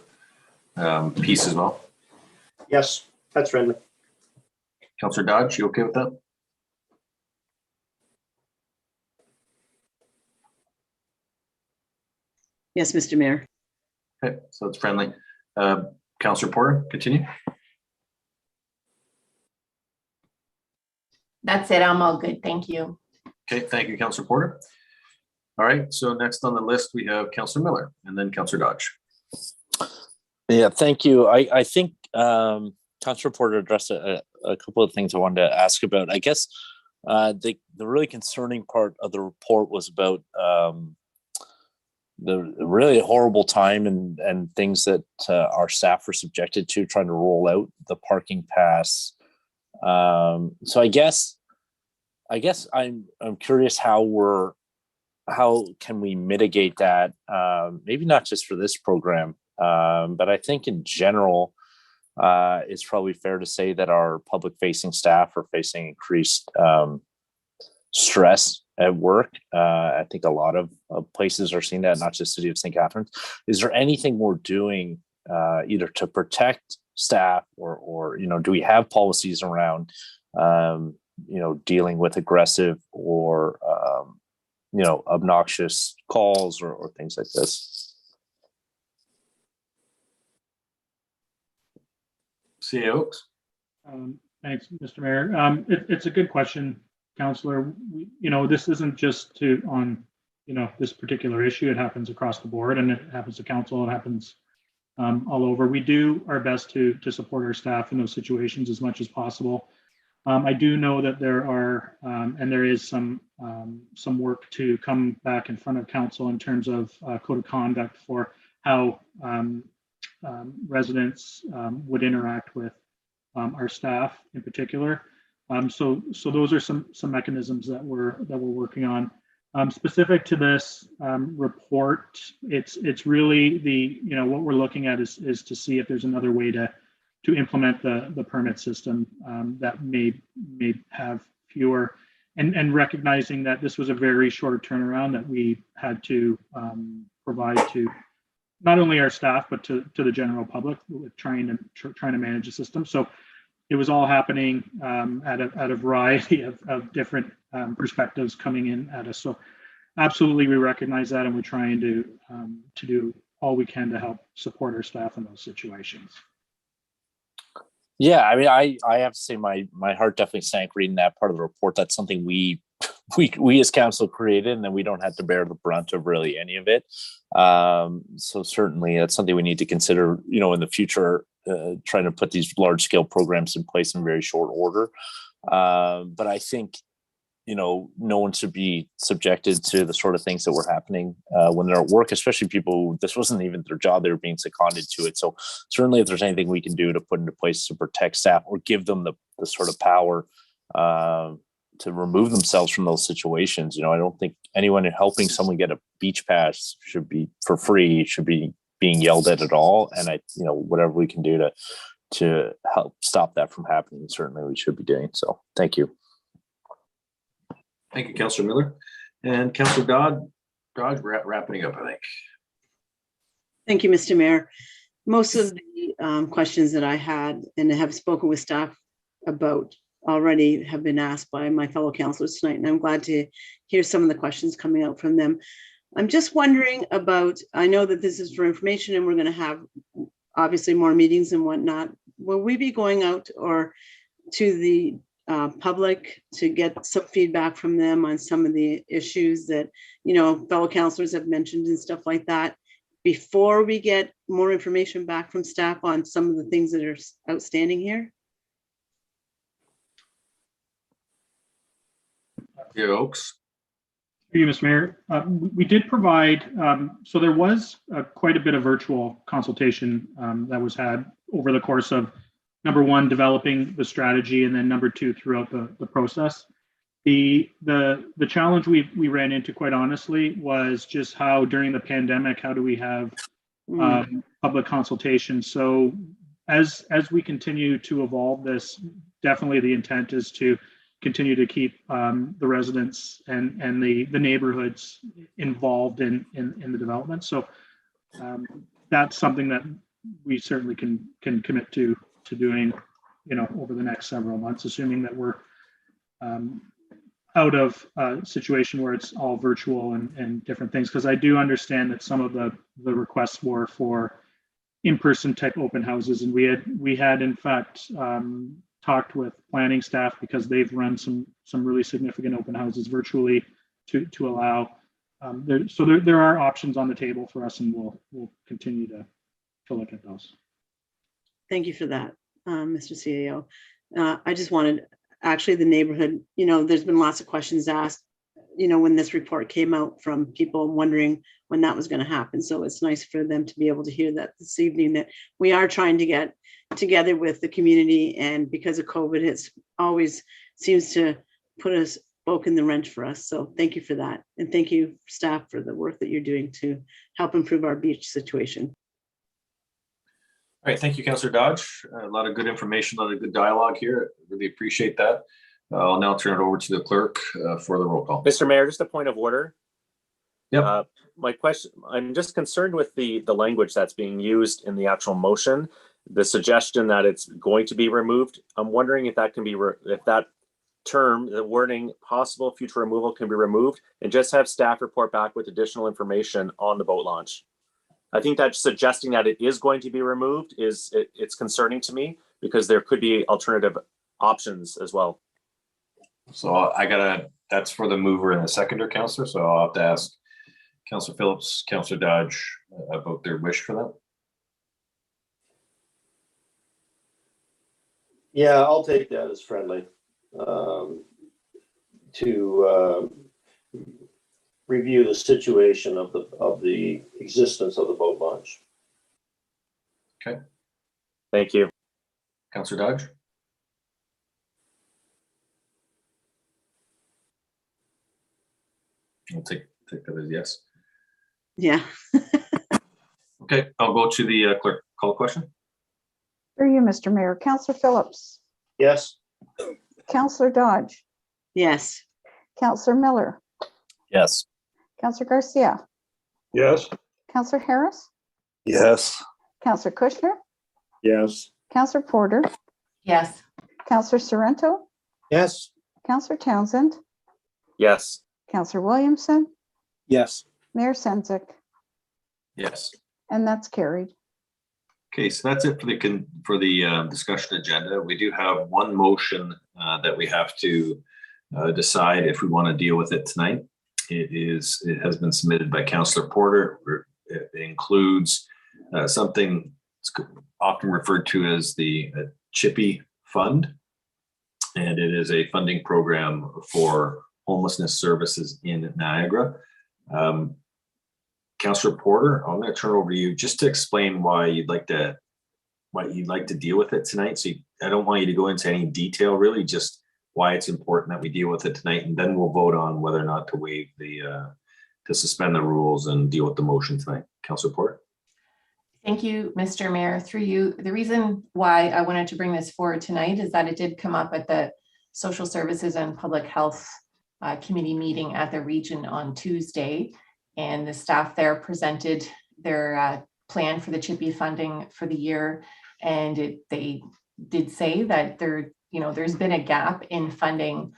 piece as well? Yes, that's friendly. Councillor Dodge, you okay with that? Yes, Mr. Mayor. Okay, so it's friendly. Councillor Porter, continue. That's it. I'm all good. Thank you. Okay, thank you, Councillor Porter. All right, so next on the list, we have Councillor Miller and then Councillor Dodge. Yeah, thank you. I think Councillor Porter addressed a couple of things I wanted to ask about. I guess the really concerning part of the report was about the really horrible time and things that our staff were subjected to trying to roll out the parking pass. So I guess I'm curious how can we mitigate that? Maybe not just for this program, but I think in general, it's probably fair to say that our public facing staff are facing increased stress at work. I think a lot of places are seeing that, not just City of St. Catharines. Is there anything we're doing either to protect staff or do we have policies around dealing with aggressive or obnoxious calls or things like this? CA Oaks. Thanks, Mr. Mayor. It's a good question, Councillor. This isn't just on this particular issue. It happens across the board, and it happens to council. It happens all over. We do our best to support our staff in those situations as much as possible. I do know that there are and there is some work to come back in front of council in terms of code of conduct for how residents would interact with our staff in particular. So those are some mechanisms that we're working on. Specific to this report, it's really what we're looking at is to see if there's another way to implement the permit system that may have fewer, and recognizing that this was a very short turnaround that we had to provide to not only our staff but to the general public with trying to manage the system. So it was all happening at a variety of different perspectives coming in at us. So absolutely, we recognize that, and we're trying to do all we can to help support our staff in those situations. Yeah, I mean, I have to say my heart definitely sank reading that part of the report. That's something we as council created, and then we don't have to bear the brunt of really any of it. So certainly that's something we need to consider, in the future, trying to put these large scale programs in place in very short order. But I think, no one should be subjected to the sort of things that were happening when they're at work, especially people who this wasn't even their job, they were being seconded to it. So certainly if there's anything we can do to put into place to protect staff or give them the sort of power to remove themselves from those situations. I don't think anyone helping someone get a beach pass should be for free, should be being yelled at all. And whatever we can do to help stop that from happening, certainly we should be doing. So thank you. Thank you, Councillor Miller. And Councillor Dodge, wrapping up, I think. Thank you, Mr. Mayor. Most of the questions that I had and have spoken with staff about already have been asked by my fellow councillors tonight, and I'm glad to hear some of the questions coming out from them. I'm just wondering about, I know that this is for information and we're going to have obviously more meetings and whatnot. Will we be going out or to the public to get some feedback from them on some of the issues that, fellow councillors have mentioned and stuff like that before we get more information back from staff on some of the things that are outstanding here? Yeah, Oaks. Through you, Mr. Mayor. We did provide, so there was quite a bit of virtual consultation that was had over the course of, number one, developing the strategy, and then number two, throughout the process. The challenge we ran into, quite honestly, was just how during the pandemic, how do we have public consultation? So as we continue to evolve this, definitely the intent is to continue to keep the residents and the neighborhoods involved in the development. So that's something that we certainly can commit to doing, over the next several months, assuming that we're out of a situation where it's all virtual and different things. Because I do understand that some of the requests were for in-person type open houses, and we had in fact talked with planning staff, because they've run some really significant open houses virtually to allow. There are options on the table for us, and we'll continue to look at those. Thank you for that, Mr. CAO. I just wanted, actually, the neighborhood, there's been lots of questions asked, when this report came out, from people wondering when that was going to happen. So it's nice for them to be able to hear that this evening, that we are trying to get together with the community, and because of COVID, it's always seems to put a spoke in the wrench for us. So thank you for that. And thank you, staff, for the work that you're doing to help improve our beach situation. All right, thank you, Councillor Dodge. A lot of good information, a lot of good dialogue here. Really appreciate that. I'll now turn it over to the clerk for the roll call. Mr. Mayor, just a point of order. Yep. My question, I'm just concerned with the language that's being used in the actual motion, the suggestion that it's going to be removed. I'm wondering if that can be, if that term, the wording, possible future removal, can be removed, and just have staff report back with additional information on the boat launch. I think that suggesting that it is going to be removed it's concerning to me, because there could be alternative options as well. So that's for the mover and the seconder, Councillor. So I'll have to ask Councillor Phillips, Councillor Dodge about their wish for that. Yeah, I'll take that as friendly. To review the situation of the existence of the boat launch. Okay. Thank you. Councillor Dodge. I'll take that as yes. Yeah. Okay, I'll go to the clerk. Call a question. Through you, Mr. Mayor. Councillor Phillips. Yes. Councillor Dodge. Yes. Councillor Miller. Yes. Councillor Garcia. Yes. Councillor Harris. Yes. Councillor Kushner. Yes. Councillor Porter. Yes. Councillor Sorrento. Yes. Councillor Townsend. Yes. Councillor Williamson. Yes. Mayor Sendzik. Yes. And that's carried. Okay, so that's it for the discussion agenda. We do have one motion that we have to decide if we want to deal with it tonight. It has been submitted by Councillor Porter. It includes something often referred to as the CHPI fund, and it is a funding program for homelessness services in Niagara. Councillor Porter, I'm going to turn over to you just to explain why you'd like to deal with it tonight. So I don't want you to go into any detail, really, just why it's important that we deal with it tonight, and then we'll vote on whether or not to waive to suspend the rules and deal with the motion tonight. Councillor Porter. Thank you, Mr. Mayor. Through you, the reason why I wanted to bring this forward tonight is that it did come up at the Social Services and Public Health Committee meeting at the region on Tuesday, and the staff there presented their plan for the CHPI funding for the year, and they did say that there's been a gap in funding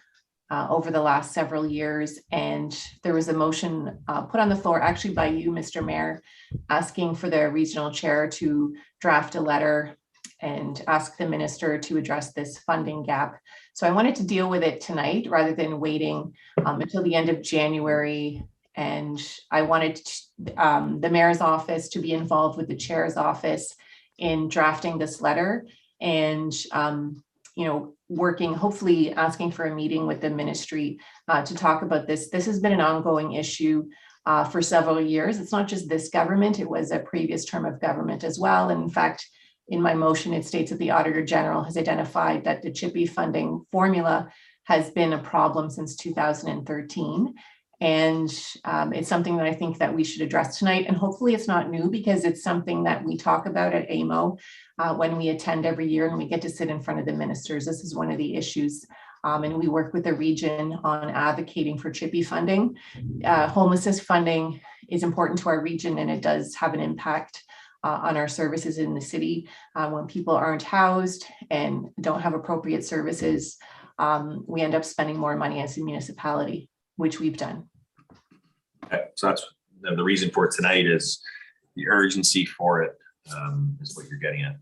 over the last several years, and there was a motion put on the floor actually by you, Mr. Mayor, asking for the regional chair to draft a letter and ask the minister to address this funding gap. So I wanted to deal with it tonight rather than waiting until the end of January. And I wanted the mayor's office to be involved with the chair's office in drafting this letter and, working, hopefully asking for a meeting with the ministry to talk about this. This has been an ongoing issue for several years. It's not just this government, it was a previous term of government as well. And in fact, in my motion, it states that the Auditor General has identified that the CHPI funding formula has been a problem since 2013. And it's something that I think that we should address tonight. And hopefully it's not new, because it's something that we talk about at AMO when we attend every year and we get to sit in front of the ministers. This is one of the issues. And we work with the region on advocating for CHPI funding. Homelessness funding is important to our region, and it does have an impact on our services in the city. When people aren't housed and don't have appropriate services, we end up spending more money as a municipality, which we've done. Okay, so that's the reason for it tonight, is the urgency for it, is what you're getting at.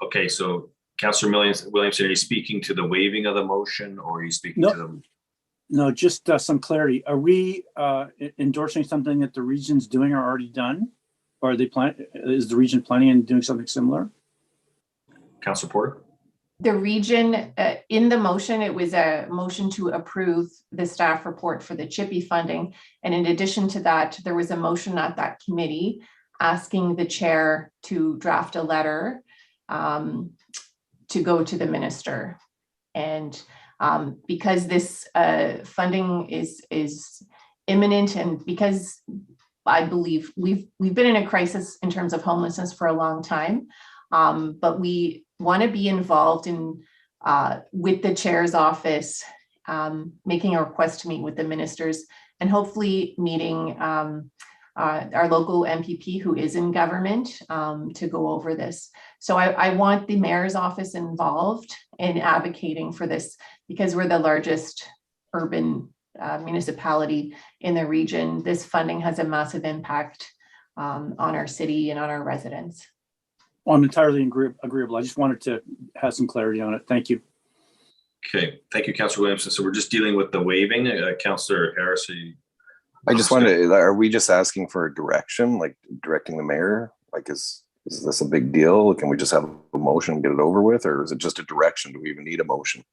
Okay, so Councillor Williamson, are you speaking to the waiving of the motion, or are you speaking to them? No, just some clarity. Are we endorsing something that the region's doing or already done? Or are they is the region planning on doing something similar? Councillor Porter? The region, in the motion, it was a motion to approve the staff report for the CHPI funding. And in addition to that, there was a motion at that committee asking the chair to draft a letter to go to the minister. And because this funding is imminent, and because I believe we've been in a crisis in terms of homelessness for a long time, but we want to be involved in with the chair's office, making a request to meet with the ministers, and hopefully meeting our local MPP who is in government to go over this. So I want the mayor's office involved in advocating for this, because we're the largest urban municipality in the region. This funding has a massive impact on our city and on our residents. Well, I'm entirely agreeable. I just wanted to have some clarity on it. Thank you. Okay, thank you, Councillor Williamson. So we're just dealing with the waiving. Councillor Harris, I just wanted to, are we just asking for a direction, like directing the mayor? Like, is this a big deal? Can we just have a motion and get it over with? Or is it just a direction? Do we even need a motion?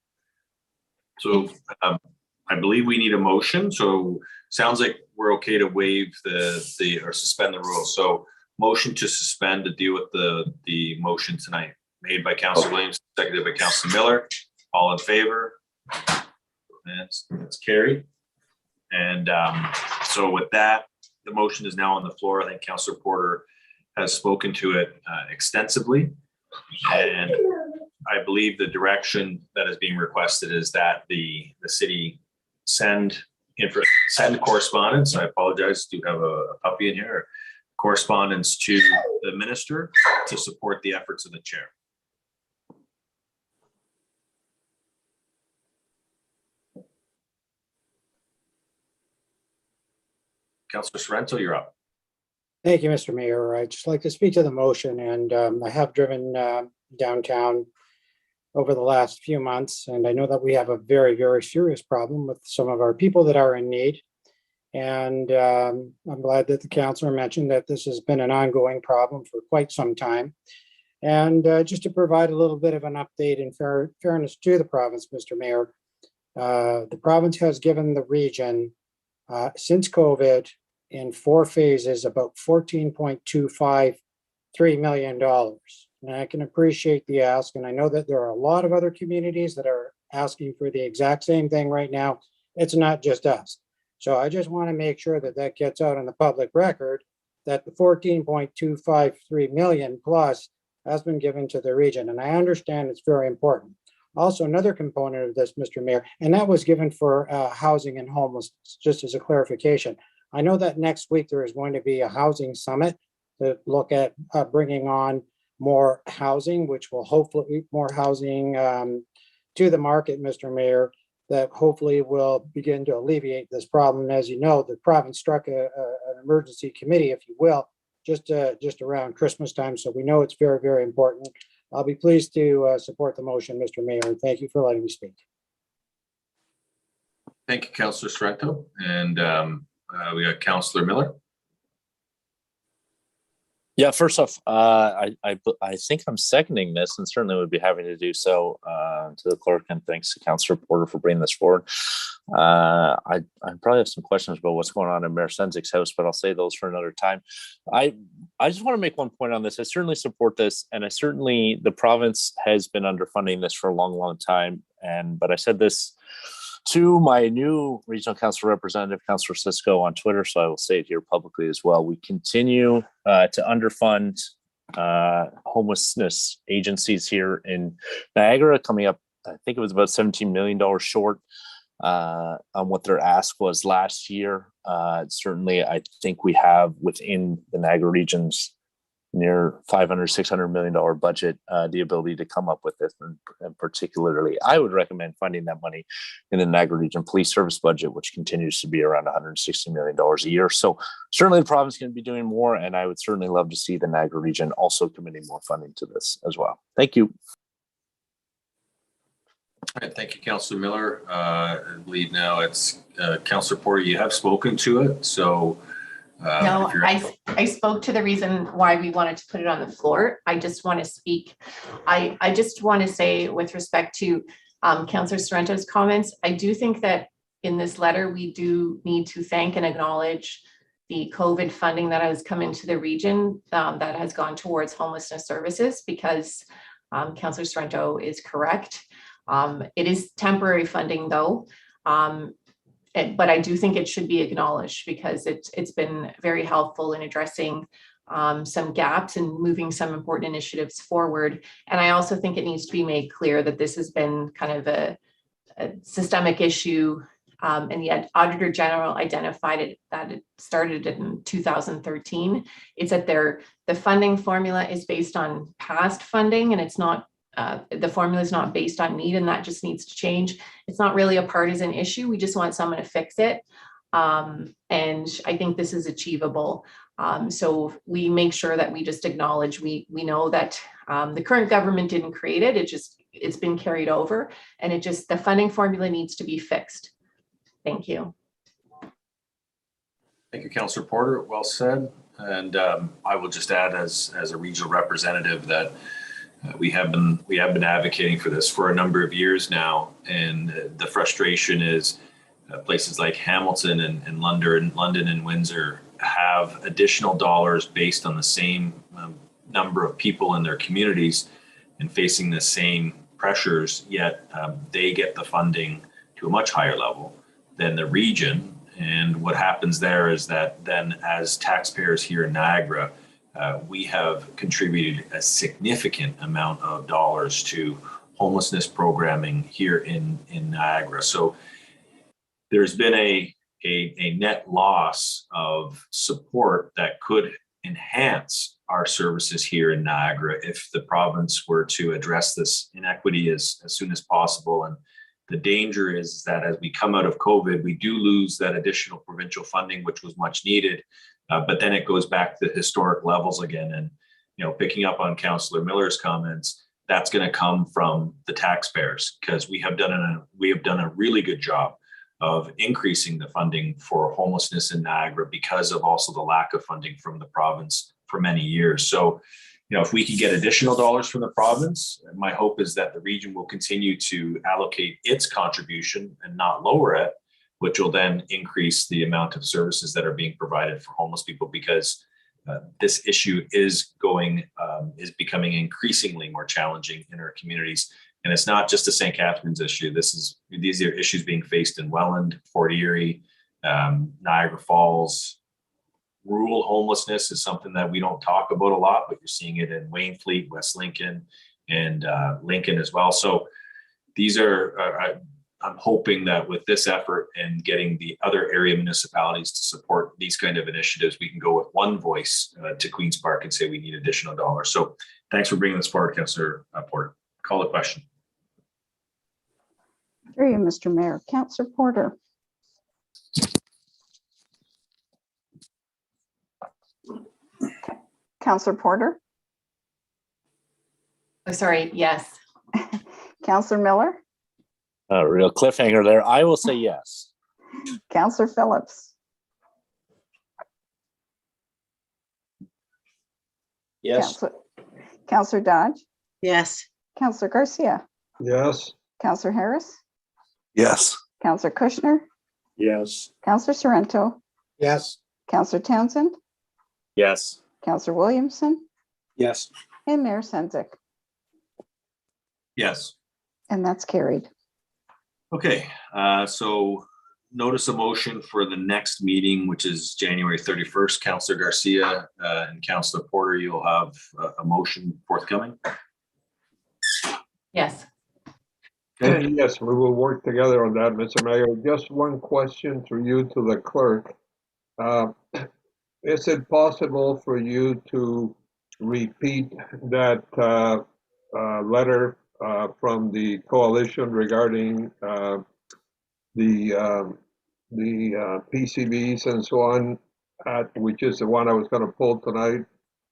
So I believe we need a motion. So sounds like we're okay to waive or suspend the rules. So motion to suspend to deal with the motion tonight, made by Councillor Williams, seconded by Councillor Miller. All in favor? That's carried. And so with that, the motion is now on the floor. I think Councillor Porter has spoken to it extensively, and I believe the direction that is being requested is that the city send correspondence. I apologize, do have a puppy in here. Correspondence to the minister to support the efforts of the chair. Councillor Sorrento, you're up. Thank you, Mr. Mayor. I'd just like to speak to the motion, and I have driven downtown over the last few months, and I know that we have a very, very serious problem with some of our people that are in need. And I'm glad that the councillor mentioned that this has been an ongoing problem for quite some time. And just to provide a little bit of an update in fairness to the province, Mr. Mayor, the province has given the region since COVID in 4 phases about $14.253 million. And I can appreciate the ask, and I know that there are a lot of other communities that are asking for the exact same thing right now. It's not just us. So I just want to make sure that that gets out on the public record, that the 14.253 million plus has been given to the region. And I understand it's very important. Also, another component of this, Mr. Mayor, and that was given for housing and homelessness, just as a clarification. I know that next week there is going to be a housing summit to look at bringing on more housing, which will hopefully more housing to the market, Mr. Mayor, that hopefully will begin to alleviate this problem. And as you know, the province struck an emergency committee, if you will, just around Christmas time. So we know it's very, very important. I'll be pleased to support the motion, Mr. Mayor, and thank you for letting me speak. Thank you, Councillor Sorrento. And we got Councillor Miller. Yeah, first off, I think I'm seconding this, and certainly would be happy to do so to the clerk. And thanks to Councillor Porter for bringing this forward. I probably have some questions about what's going on in Mayor Senzik's house, but I'll save those for another time. I just want to make one point on this. I certainly support this, and the province has been underfunding this for a long, long time. But I said this to my new regional council representative, Councillor Cisco, on Twitter, so I will say it here publicly as well. We continue to underfund homelessness agencies here in Niagara, coming up, I think it was about $17 million short on what their ask was last year. Certainly, I think we have within the Niagara region's near $500-600 million budget, the ability to come up with this. And particularly, I would recommend finding that money in the Niagara Region Police Service budget, which continues to be around $160 million a year. So certainly the province can be doing more, and I would certainly love to see the Niagara region also committing more funding to this as well. Thank you. All right, thank you, Councillor Miller. I believe now it's Councillor Porter. You have spoken to it, so no, I spoke to the reason why we wanted to put it on the floor. I just want to speak. I just want to say, with respect to Councillor Sorrento's comments, I do think that in this letter, we do need to thank and acknowledge the COVID funding that has come into the region that has gone towards homelessness services, because Councillor Sorrento is correct. It is temporary funding though. But I do think it should be acknowledged, because it's been very helpful in addressing some gaps and moving some important initiatives forward. And I also think it needs to be made clear that this has been kind of a systemic issue, and the Auditor General identified it, that it started in 2013. It's that the funding formula is based on past funding, and it's not the formula is not based on need, and that just needs to change. It's not really a partisan issue. We just want someone to fix it. And I think this is achievable. So we make sure that we just acknowledge, we know that the current government didn't create it. It's been carried over, and the funding formula needs to be fixed. Thank you. Thank you, Councillor Porter. Well said. And I will just add, as a regional representative, that we have been advocating for this for a number of years now, and the frustration is places like Hamilton and London and Windsor have additional dollars based on the same number of people in their communities and facing the same pressures, yet they get the funding to a much higher level than the region. And what happens there is that then, as taxpayers here in Niagara, we have contributed a significant amount of dollars to homelessness programming here in Niagara. So there's been a net loss of support that could enhance our services here in Niagara if the province were to address this inequity as soon as possible. And the danger is that as we come out of COVID, we do lose that additional provincial funding, which was much needed. But then it goes back to historic levels again. And, you know, picking up on Councillor Miller's comments, that's going to come from the taxpayers, because we have done a really good job of increasing the funding for homelessness in Niagara because of also the lack of funding from the province for many years. So, you know, if we can get additional dollars from the province, my hope is that the region will continue to allocate its contribution and not lower it, which will then increase the amount of services that are being provided for homeless people, because this issue is becoming increasingly more challenging in our communities. And it's not just a St. Catharines issue. These are issues being faced in Welland, Fort Erie, Niagara Falls. Rural homelessness is something that we don't talk about a lot, but you're seeing it in Waynfleet, West Lincoln, and Lincoln as well. So these are, I'm hoping that with this effort and getting the other area municipalities to support these kind of initiatives, we can go with one voice to Queen's Park and say we need additional dollars. So thanks for bringing this forward, Councillor Porter. Call the question. Through you, Mr. Mayor. Councillor Porter. Councillor Porter. Oh, sorry, yes. Councillor Miller. A real cliffhanger there. I will say yes. Councillor Phillips. Yes. Councillor Dodge. Yes. Councillor Garcia. Yes. Councillor Harris. Yes. Councillor Kushner. Yes. Councillor Sorrento. Yes. Councillor Townsend. Yes. Councillor Williamson. Yes. And Mayor Senzik. Yes. And that's carried. Okay, so notice a motion for the next meeting, which is January 31st. Councillor Garcia and Councillor Porter, you'll have a motion forthcoming. Yes. Okay. Yes, we will work together on that, Mr. Mayor. Just one question for you to the clerk. Is it possible for you to repeat that letter from the coalition regarding the PCBs and so on, which is the one I was going to pull tonight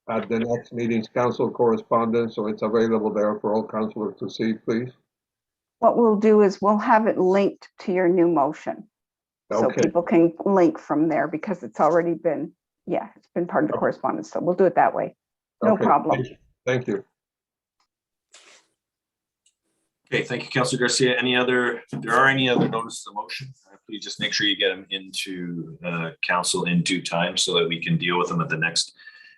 at the next meeting's council correspondence, so it's available there for all councilors to see, please? What we'll do is we'll have it linked to your new motion. So Okay. people can link from there because it's already been, it's been part of the correspondence. So we'll do it that way. No Okay, problem. Thank you. Okay, thank you, Councillor Garcia. If there are any other notices of motion, please just make sure you get them into council in due time so that we can deal with them at the next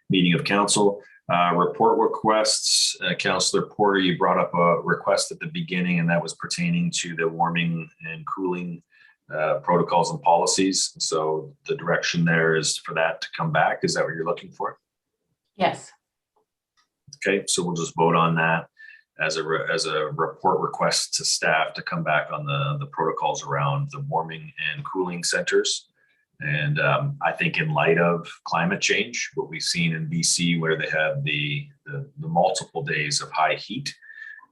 meeting of council. Report requests, Councillor Porter, you brought up a request at the beginning, and that was pertaining to the warming and cooling protocols and policies. So the direction there is for that to come back. Is that what you're looking for? Yes. Okay, so we'll just vote on that as a report request to staff to come back on the protocols around the warming and cooling centers. And I think in light of climate change, what we've seen in BC, where they have the multiple days of high heat,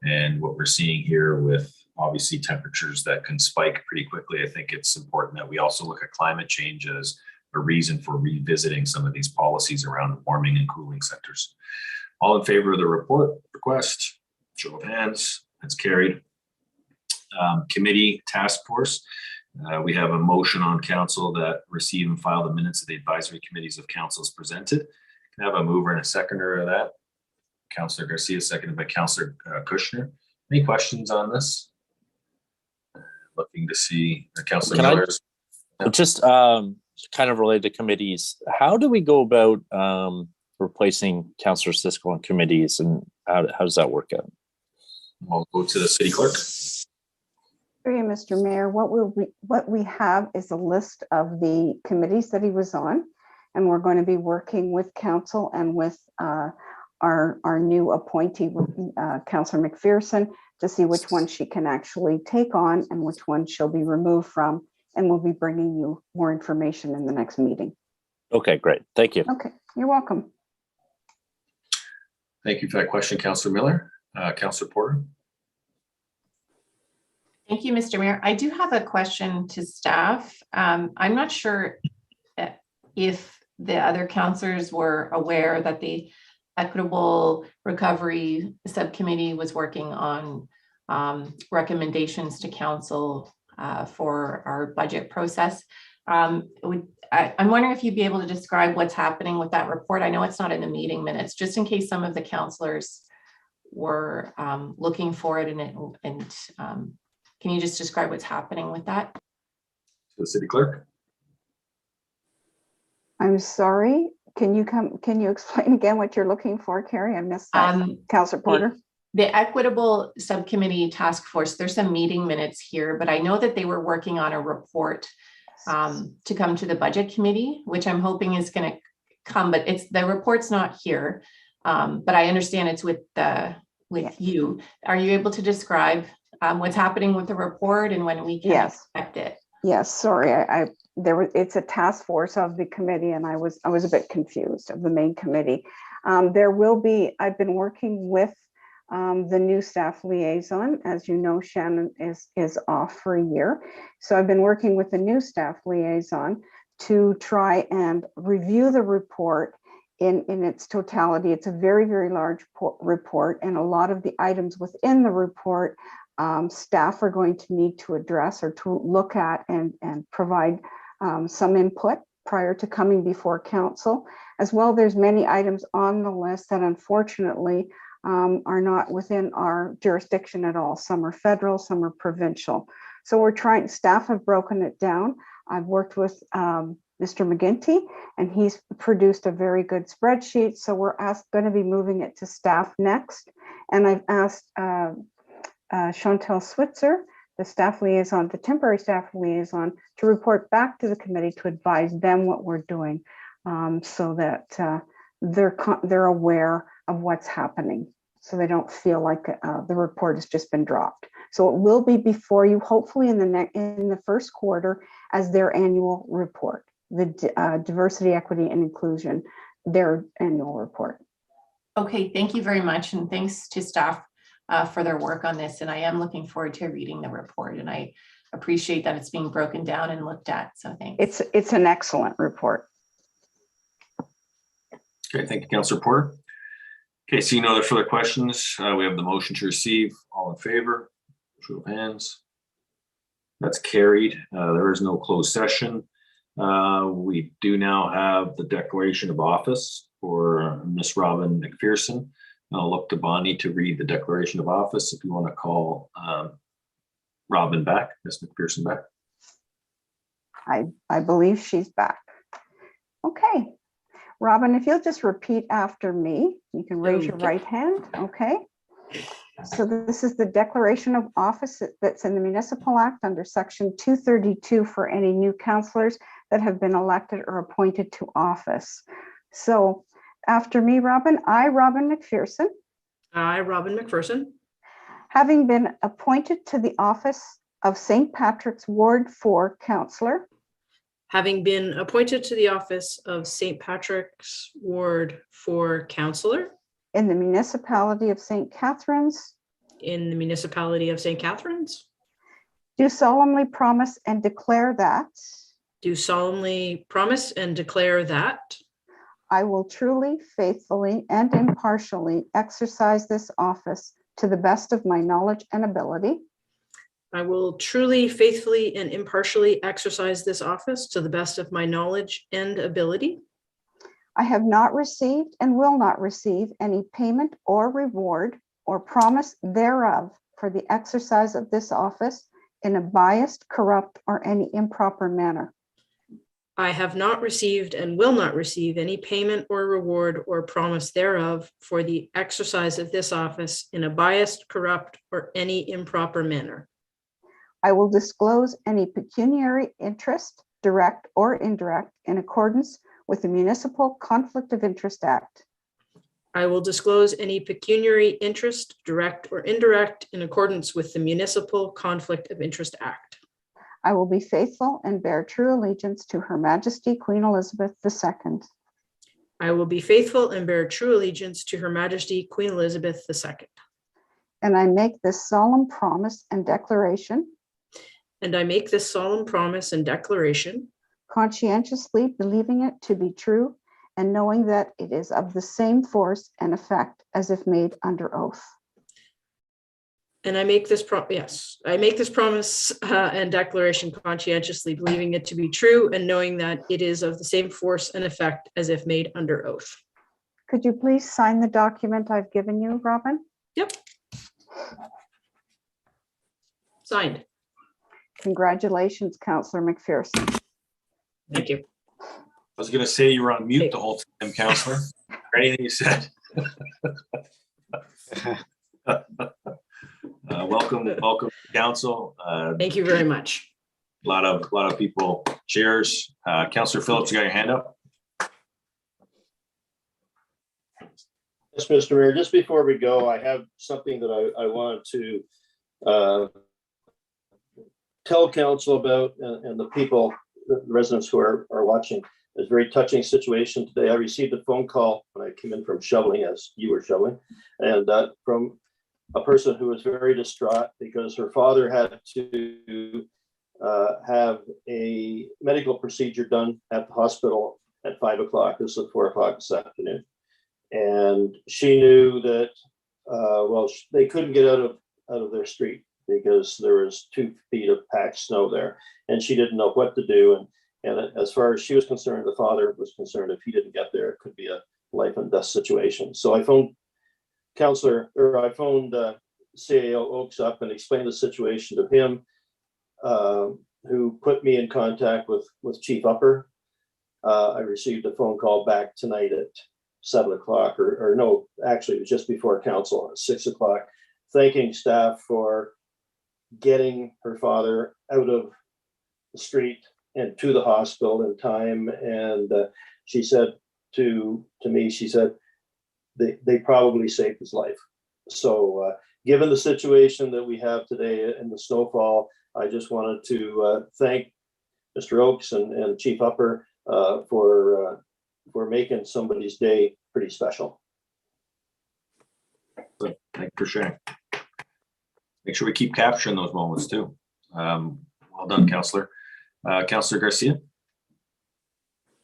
and what we're seeing here with obviously temperatures that can spike pretty quickly, I think it's important that we also look at climate change as a reason for revisiting some of these policies around warming and cooling centers. All in favor of the report request? Show of hands. That's carried. Committee task force. We have a motion on council that receive and file the minutes of the advisory committees of council as presented. Can I have a mover and a seconder of that? Councillor Garcia, seconded by Councillor Kushner. Any questions on this? Looking to see Councillor Miller's. Just kind of related to committees, how do we go about replacing Councillor Cisco on committees, and how does that work out? We'll go to the city clerk. Mr. Mayor, what we have is a list of the committees that he was on, and we're going to be working with council and with our new appointee, Councillor McPherson, to see which one she can actually take on and which one she'll be removed from, and we'll be bringing you more information in the next meeting. Okay, great. Thank you. Okay, you're welcome. Thank you for that question, Councillor Miller. Councillor Porter. Thank you, Mr. Mayor. I do have a question to staff. I'm not sure if the other councillors were aware that the Equitable Recovery Subcommittee was working on recommendations to council for our budget process. I'm wondering if you'd be able to describe what's happening with that report. I know it's not in the meeting minutes, just in case some of the councillors were looking for it, and can you just describe what's happening with that? The city clerk. I'm sorry. Can you explain again what you're looking for, Carrie? I missed that. Councillor Porter. The Equitable Subcommittee Task Force, there's some meeting minutes here, but I know that they were working on a report to come to the Budget Committee, which I'm hoping is going to come, but the report's not here. But I understand it's with you. Are you able to describe what's happening with the report and when we can expect it? Yes, sorry, it's a task force of the committee, and I was a bit confused of the main committee. I've been working with the new staff liaison. As you know, Shannon is off for a year. So I've been working with the new staff liaison to try and review the report in its totality. It's a very, very large report, and a lot of the items within the report staff are going to need to address or to look at and provide some input prior to coming before council. As well, there's many items on the list that unfortunately are not within our jurisdiction at all. Some are federal, some are provincial. So staff have broken it down. I've worked with Mr. McGinty, and he's produced a very good spreadsheet. So we're going to be moving it to staff next. And I've asked Chantel Switzer, the staff liaison, the temporary staff liaison, to report back to the committee to advise them what we're doing, so that they're aware of what's happening, so they don't feel like the report has just been dropped. So it will be before you, hopefully in the first quarter, as their annual report, the diversity, equity, and inclusion, their annual report. Okay, thank you very much, and thanks to staff for their work on this. And I am looking forward to reading the report, and I appreciate that it's being broken down and looked at. So thanks. It's an excellent report. Okay, thank you, Councillor Porter. Okay, seeing no other further questions, we have the motion to receive. All in favor? Show of hands. That's carried. There is no closed session. We do now have the declaration of office for Miss Robin McPherson. I'll look to Bonnie to read the declaration of office if you want to call Robin back, Miss McPherson back. I believe she's back. Okay. Robin, if you'll just repeat after me, you can raise your right hand. Okay. So this is the declaration of office that's in the Municipal Act under Section 232 for any new councillors that have been elected or appointed to office. So after me, Robin, I, Robin McPherson. I, Robin McPherson. Having been appointed to the office of St. Patrick's Ward 4 councillor. Having been appointed to the office of St. Patrick's Ward 4 councillor. In the municipality of St. Catharines. In the municipality of St. Catharines. Do solemnly promise and declare that. Do solemnly promise and declare that. I will truly, faithfully, and impartially exercise this office to the best of my knowledge and ability. I will truly, faithfully, and impartially exercise this office to the best of my knowledge and ability. I have not received and will not receive any payment or reward or promise thereof for the exercise of this office in a biased, corrupt, or any improper manner. I have not received and will not receive any payment or reward or promise thereof for the exercise of this office in a biased, corrupt, or any improper manner. I will disclose any pecuniary interest, direct or indirect, in accordance with the Municipal Conflict of Interest Act. I will disclose any pecuniary interest, direct or indirect, in accordance with the Municipal Conflict of Interest Act. I will be faithful and bear true allegiance to Her Majesty Queen Elizabeth II. I will be faithful and bear true allegiance to Her Majesty Queen Elizabeth II. And I make this solemn promise and declaration. And I make this solemn promise and declaration. conscientiously believing it to be true and knowing that it is of the same force and effect as if made under oath. And I make this I make this promise and declaration conscientiously believing it to be true and knowing that it is of the same force and effect as if made under oath. Could you please sign the document I've given you, Robin? Yep. Signed. Congratulations, Councillor McPherson. Thank you. I was going to say you were on mute the whole time, Councillor. For anything you said. Welcome, Council. Thank you very much. A lot of people. Cheers. Councillor Phillips, you got your hand up? Yes, Mr. Mayor, just before we go, I have something that I wanted to tell council about and the people, the residents who are watching. It's a very touching situation today. I received a phone call when I came in from shoveling, as you were shoveling, and from a person who was very distraught because her father had to have a medical procedure done at the hospital at 5 o'clock. This was at 4 o'clock this afternoon. And she knew that, they couldn't get out of their street because there was 2 feet of packed snow there. And she didn't know what to do. And as far as she was concerned, the father was concerned if he didn't get there, it could be a life and death situation. So I phoned CAO Oaks up and explained the situation to him, who put me in contact with Chief Upper. I received a phone call back tonight at 7 o'clock, or no, actually it was just before council at 6 o'clock, thanking staff for getting her father out of the street and to the hospital in time. And she said to me, she said, they probably saved his life. So given the situation that we have today in the snowfall, I just wanted to thank Mr. Oaks and Chief Upper for making somebody's day pretty special. Thank you for sharing. Make sure we keep capturing those moments too. Well done, Councillor. Councillor Garcia.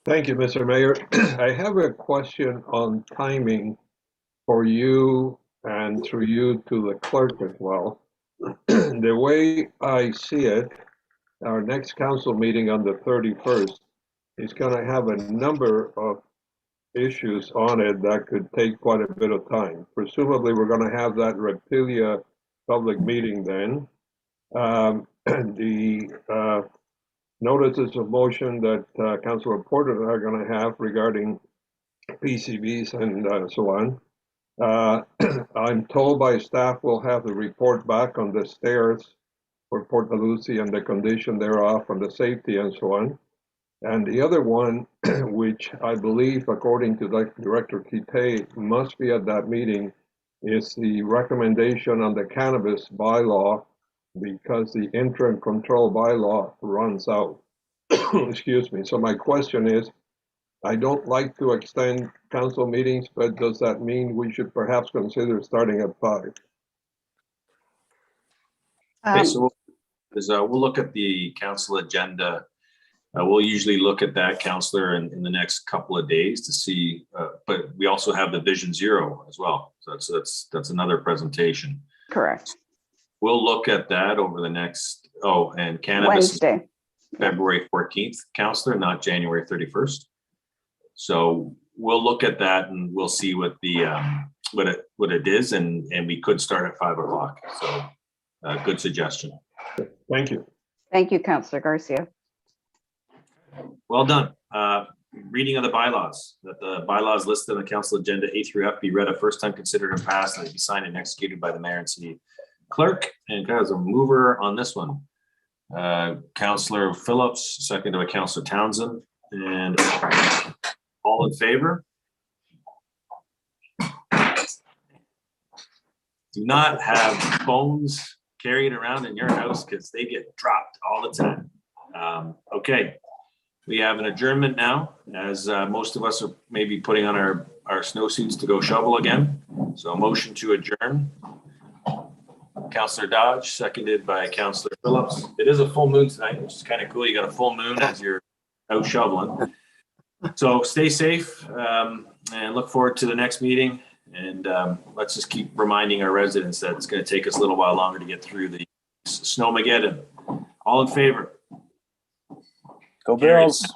Thank you, Mr. Mayor. I have a question on timing for you and through you to the clerk as well. The way I see it, our next council meeting on the 31st is going to have a number of issues on it that could take quite a bit of time. Presumably, we're going to have that Reptilia public meeting then. The notices of motion that Councilor Porter are going to have regarding PCBs and so on. I'm told by staff we'll have the report back on the stairs for Port Lucie and the condition thereof and the safety and so on. And the other one, which I believe, according to Director Kite, must be at that meeting, is the recommendation on the cannabis bylaw, because the interim control bylaw runs out. Excuse me. So my question is, I don't like to extend council meetings, but does that mean we should perhaps consider starting at 5? Okay, so we'll look at the council agenda. We'll usually look at that, Councillor, in the next couple of days to see, but we also have the Vision Zero as well. So that's another presentation. Correct. We'll look at that over the next, and cannabis Wednesday. February 14th, Councillor, not January 31st. So we'll look at that and we'll see what the what it is, and we could start at 5 o'clock. So good suggestion. Thank you. Thank you, Councillor Garcia. Well done. Reading of the bylaws. That the bylaws listed on the council agenda A through F be read a first time, considered and passed, and be signed and executed by the mayor and city clerk. And as a mover on this one, Councillor Phillips, seconded by Councillor Townsend, and all in favor? Do not have phones carried around in your house because they get dropped all the time. Okay. We have an adjournment now, as most of us are maybe putting on our snowsuits to go shovel again. So a motion to adjourn. Councillor Dodge, seconded by Councillor Phillips. It is a full moon tonight, which is kind of cool. You got a full moon as you're out shoveling. So stay safe and look forward to the next meeting. And let's just keep reminding our residents that it's going to take us a little while longer to get through the snowmageddon. All in favor? Go Bills.